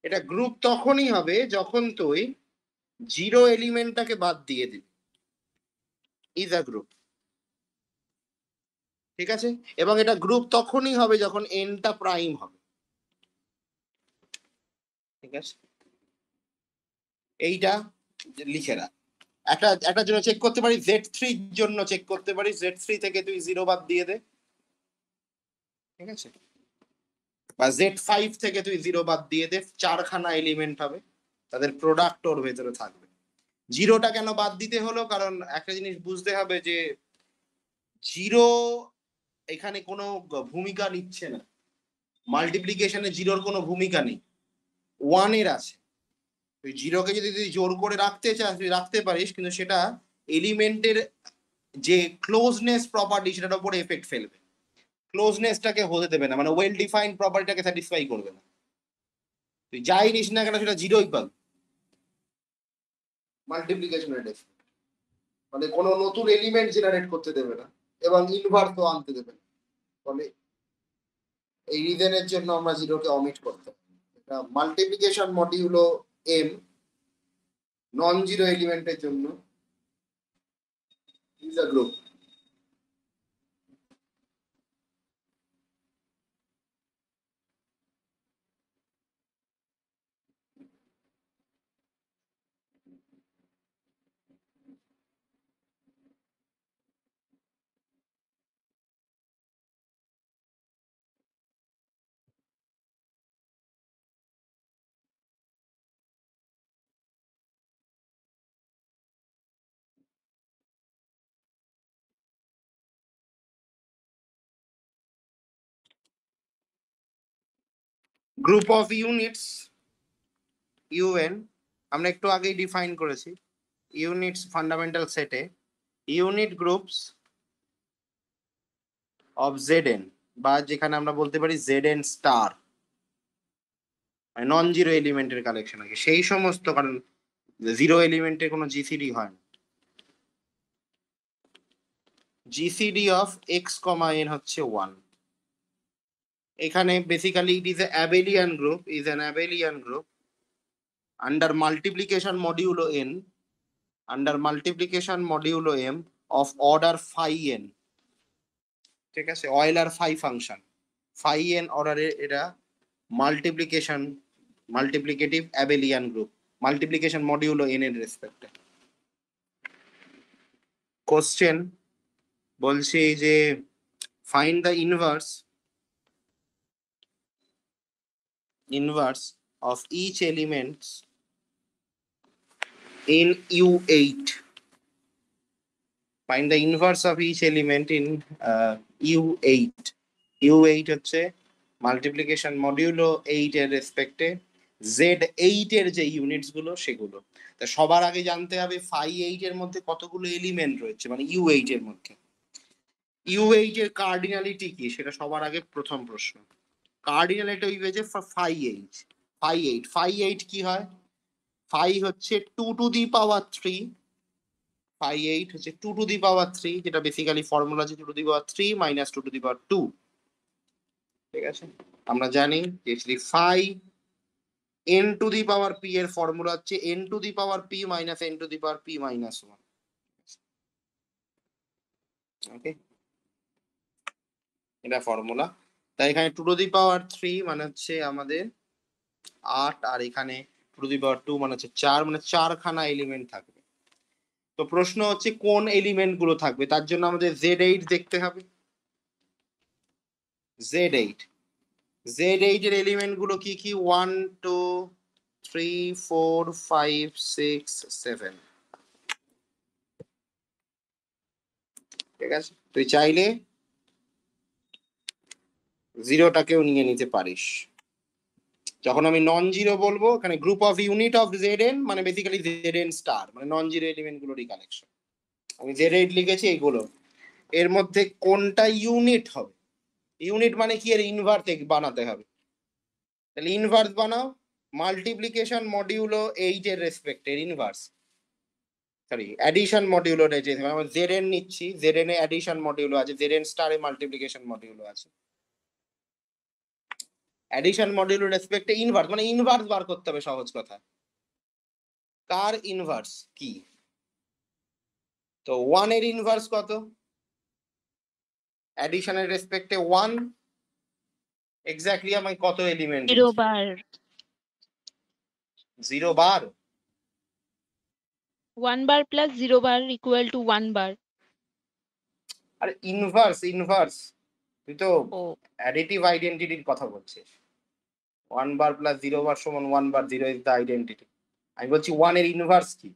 এটা গ্রুপ তখনই হবে যখন তুই জিরো এলিমেন্টটাকে বাদ দিয়ে দিবি, ইজ আ গ্রুপ, ঠিক আছে। এবং এটা গ্রুপ তখনই হবে যখন এনটা প্রাইম হবে, ঠিক আছে। এইটা লিখে রাখ। একটার জন্য চেক করতে পারি, Z3 জন্য চেক করতে পারি, Z3 থেকে তুই 0 বাদ দিয়ে দে, ঠিক আছে। বা Z5 থেকে তুই 0 বাদ দিয়ে দে, 4খানা এলিমেন্ট হবে, তাদের প্রোডাক্ট ওর ভেতরে থাকবে। জিরোটা কেন বাদ দিতে হলো, কারণ একটা জিনিস বুঝতে হবে যে জিরো এখানে কোনো ভূমিকা নিচ্ছে না, মাল্টিপ্লিকেশনে জিরোর কোনো ভূমিকা নেই, ওয়ানের আছে। তুই জিরোকে যদি তুই জোর করে রাখতে চাস তুই রাখতে পারিস, কিন্তু সেটা এলিমেন্টের যে ক্লোজনেস প্রপার্টি সেটার উপরে এফেক্ট ফেলবে, ক্লোজনেসটাকে হতে দেবে না, মানে ওয়েল ডিফাইন্ড প্রপার্টিটাকে স্যাটিসফাই করবে না। তুই যাই নিস না কেন সেটা জিরোই পাবে মাল্টিপ্লিকেশনের ডেফ, মানে কোনো নতুন এলিমেন্ট জেনারেট করতে দেবে না এবং ইনভার্সও আনতে দেবে না। ফলে এই রিজনের জন্য আমরা জিরোকে অমিট করতে হবে। এটা multiplication modulo m non zero এলিমেন্টের জন্য is a group. Group of units UN আমরা একটু আগেই ডিফাইন করেছি, ইউনিটস ফান্ডামেন্টাল সেটে ইউনিট গ্রুপস অফ জেড বা যেখানে আমরা বলতে পারি জেড স্টার, মানে নন জিরো এলিমেন্টের কালেকশন আছে সেই সমস্ত, কারণ জিরো এলিমেন্টের কোনো জিসিডি হয় না। GCD of x comma n হচ্ছে 1। এখানে basically it is abelian group, is an abelian group under multiplication modulo n, under multiplication modulo m of order phi n, ঠিক আছে। Euler phi function phi n অর্ডারে এটা multiplication multiplicative abelian group, multiplication modulo n এর রেসপেক্টে। Question বলছি যে find the inverse of each element in U8. Find the inverse of each element in U8. U8 হচ্ছে multiplication modulo 8 এর রেসপেক্টে Z8 এর যে ইউনিটস গুলো সেগুলো। তা সবার আগে জানতে হবে ফাই 8 এর মধ্যে কতগুলো এলিমেন্ট রয়েছে, মানে U8 এর মধ্যে। U8 এর কার্ডিনালিটি কি সেটা সবার আগে প্রথম প্রশ্ন। কার্ডিনাল এটা হয়েছে 5/8 5/8 5/8 কি হয় 5 হচ্ছে 2 টু দি পাওয়ার 3 5/8 হচ্ছে 2 টু দি পাওয়ার 3 যেটা বেসিক্যালি ফর্মুলা আছে 2 to the power 3 minus 2 to the power 2 ঠিক আছে আমরা জানি যে 5 n to the power p এর ফর্মুলা হচ্ছে n to the power p minus n to the power p minus 1 okay এটা ফর্মুলা তাই এখানে 2 টু দি পাওয়ার 3 মানে হচ্ছে আমাদের 8 আর এখানে 2 টু দি পাওয়ার 2 মানে হচ্ছে 4 মানে 4খানা এলিমেন্ট থাকবে তো প্রশ্ন হচ্ছে কোন এলিমেন্ট গুলো থাকবে তার জন্য আমাদের Z8 দেখতে হবে Z8 Z8 এর এলিমেন্ট গুলো কি কি 1 2 3 4 5 6 7 ঠিক আছে তুই চাইলে জিরোটাকেও নিয়ে নিতে পারিস যখন আমি নন জিরো বলবো এখানে group of unit of Zn মানে বেসিক্যালি Zn স্টার মানে নন জিরো এলিমেন্ট গুলোরই কালেকশন আমি Z8 লিখেছি এইগুলো এর মধ্যে কোনটা ইউনিট হবে ইউনিট মানে কি এর ইনভার্স বানাতে হবে তাহলে ইনভার্স বানাও মাল্টিপ্লিকেশন মডিউলো 8 এর রেসপেক্ট এর ইনভার্স সরি অ্যাডিশন মডিউলো রয়েছে আমরা Zn নিচ্ছি Zn এ অ্যাডিশন মডিউলো আছে Zn স্টারে মাল্টিপ্লিকেশন মডিউলো আছে অ্যাডিশন মডিউলো রেসপেক্টে ইনভার্স মানে ইনভার্স বার করতে হবে সহজ কথা কার ইনভার্স কি তো 1 এর ইনভার্স কত অ্যাডিশনের রেসপেক্টে 1 এক্স্যাক্টলি আমায় কত element
0 bar
0 bar
1 bar plus 0 bar equal to 1 বার
আরে ইনভার্স তুই তো
ও
অ্যাডিটিভ আইডেন্টিটির কথা বলছিস 1 বার প্লাস 0 বার সমান 1 বার 0 ইজ দ্য আইডেন্টিটি আমি বলছি 1 এর ইনভার্স কি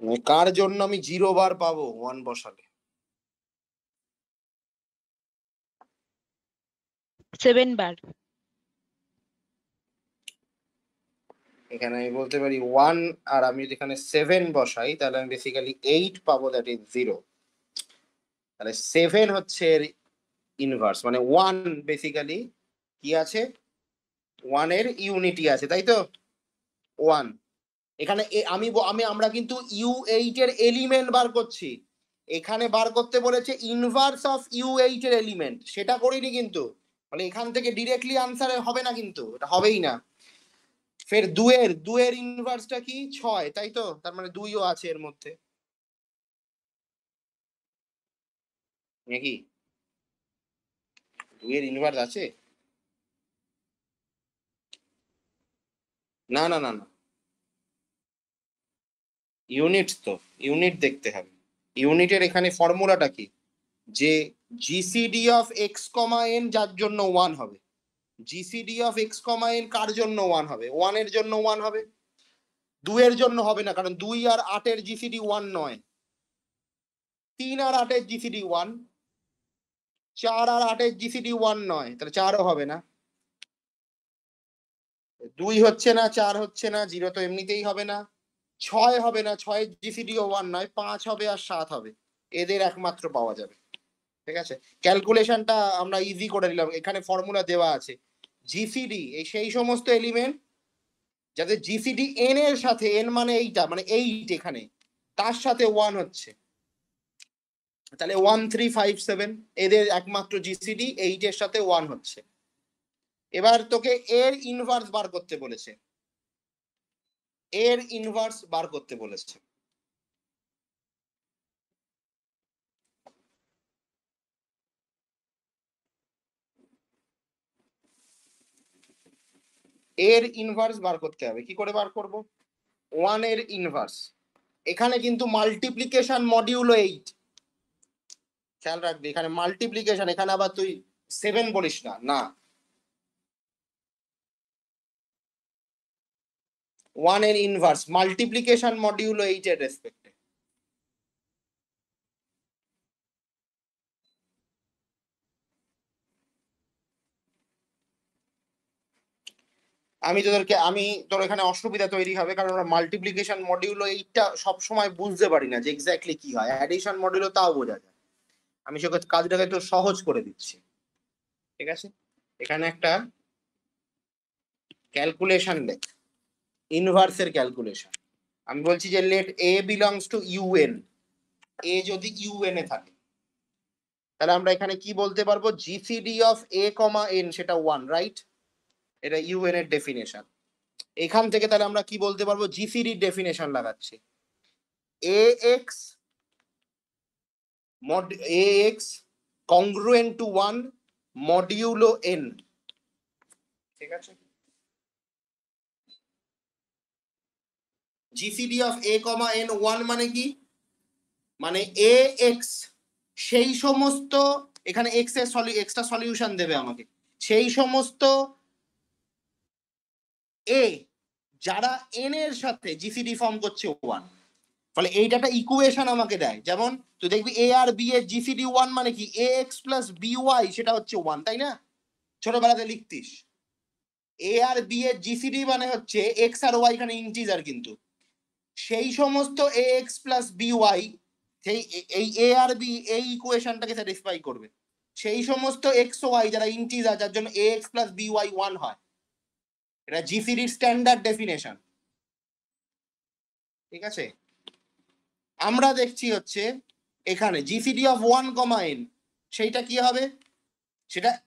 মানে কার জন্য আমি 0 বার পাবো 1 বসালে
7 বার
এখানে আমি বলতে পারি 1 আর আমি যদি এখানে 7 বসাই তাহলে আমি বেসিক্যালি 8 পাবো দ্যাট ইজ 0 তাহলে 7 হচ্ছে এর ইনভার্স মানে 1 বেসিক্যালি কি আছে 1 এর ইউনিটি আছে তাই তো 1 এখানে আমরা কিন্তু U8 এর এলিমেন্ট বার করছি এখানে বার করতে বলেছে ইনভার্স অফ U8 এর এলিমেন্ট সেটা করিনি কিন্তু মানে এখান থেকে ডিরেক্টলি আনসার হবে না কিন্তু এটা হবেই না ফের 2 এর ইনভার্সটা কি 6 তাই তো তার মানে 2 ও আছে এর মধ্যে নাকি 2 এর ইনভার্স আছে না না না না ইউনিট তো ইউনিট দেখতে হবে ইউনিটের এখানে ফর্মুলাটা কি যে GCD of x comma n যার জন্য 1 হবে GCD of x comma n কার জন্য 1 হবে 1 এর জন্য 1 হবে 2 এর জন্য হবে না কারণ 2 আর 8 এর জিসিডি 1 নয় 3 আর 8 এর জিসিডি 1 4 আর 8 এর জিসিডি 1 নয় তাহলে 4 ও হবে না 2 হচ্ছে না 4 হচ্ছে না 0 তো এমনিতেই হবে না 6 হবে না 6 এর জিসিডি ও 1 নয় 5 হবে আর 7 হবে এদের একমাত্র পাওয়া যাবে ঠিক আছে ক্যালকুলেশনটা আমরা ইজি করে নিলাম এখানে ফর্মুলা দেওয়া আছে জিসিডি এই সেই সমস্ত এলিমেন্ট যাতে জিসিডি এন এর সাথে এন মানে এইটা মানে 8 এখানে তার সাথে 1 হচ্ছে তাহলে 1357 এদের একমাত্র জিসিডি 8 এর সাথে 1 হচ্ছে এবার তোকে এর ইনভার্স বার করতে বলেছে এর ইনভার্স বার করতে বলেছে এর ইনভার্স বার করতে হবে কি করে বার করব 1 এর ইনভার্স এখানে কিন্তু মাল্টিপ্লিকেশন মডিউলো 8 খেয়াল রাখবি এখানে মাল্টিপ্লিকেশন এখানে আবার তুই 7 বলিস না না 1 এর ইনভার্স মাল্টিপ্লিকেশন মডিউলো 8 এর রেসপেক্টে আমি তোর এখানে অসুবিধা তৈরি হবে কারণ আমরা মাল্টিপ্লিকেশন মডিউলো 8টা সব সময় বুঝতে পারি না যে এক্স্যাক্টলি কি হয় অ্যাডিশন মডিউলো তাও বোঝা যায় আমি সে কাজটাকে একটু সহজ করে দিচ্ছি, ঠিক আছে? এখানে একটা ক্যালকুলেশন দেখ, ইনভার্সের ক্যালকুলেশন। আমি বলছি যে let a belongs to U n, a যদি ইউএন এ থাকে তাহলে আমরা এখানে কি বলতে পারবো, GCD of a comma N সেটা 1, রাইট? এটা ইউএন এর ডেফিনেশন। এখান থেকে তাহলে আমরা কি বলতে পারবো, জিসিডি ডেফিনেশন লাগাচ্ছি, এ x mod ax congruent to 1 modulo n, ঠিক আছে? জিসিডি অফ a, n 1 মানে কি, মানে ax সেই সমস্ত, এখানে x এর এক্সট্রা সলিউশন দেবে আমাকে, সেই সমস্ত a যারা n এর সাথে জিসিডি ফর্ম করছে 1, ফলে এইটা একটা ইকুয়েশন আমাকে দেয়। যেমন তুই দেখবি a আর b এর জিসিডি 1 মানে কি, ax প্লাস by সেটা হচ্ছে 1, তাই না? ছোটবেলাতে লিখতিস। এ আর বি এর জিসিডি মানে হচ্ছে এক্স আর ওয়াই, এখানে ইন্টিজার, কিন্তু সেই সমস্ত এ এক্স প্লাস বি ওয়াই, সেই এই এ আর বি এই ইকুয়েশনটাকে স্যাটিসফাই করবে। সেই সমস্ত এক্স ওয়াই যারা ইন্টিজার, যার জন্য এ এক্স প্লাস বি ওয়াই 1 হয়, এটা জিসিডির স্ট্যান্ডার্ড ডেফিনেশন, ঠিক আছে? আমরা দেখছি হচ্ছে এখানে জিসিডি অফ 1, n সেইটা কি হবে, সেটা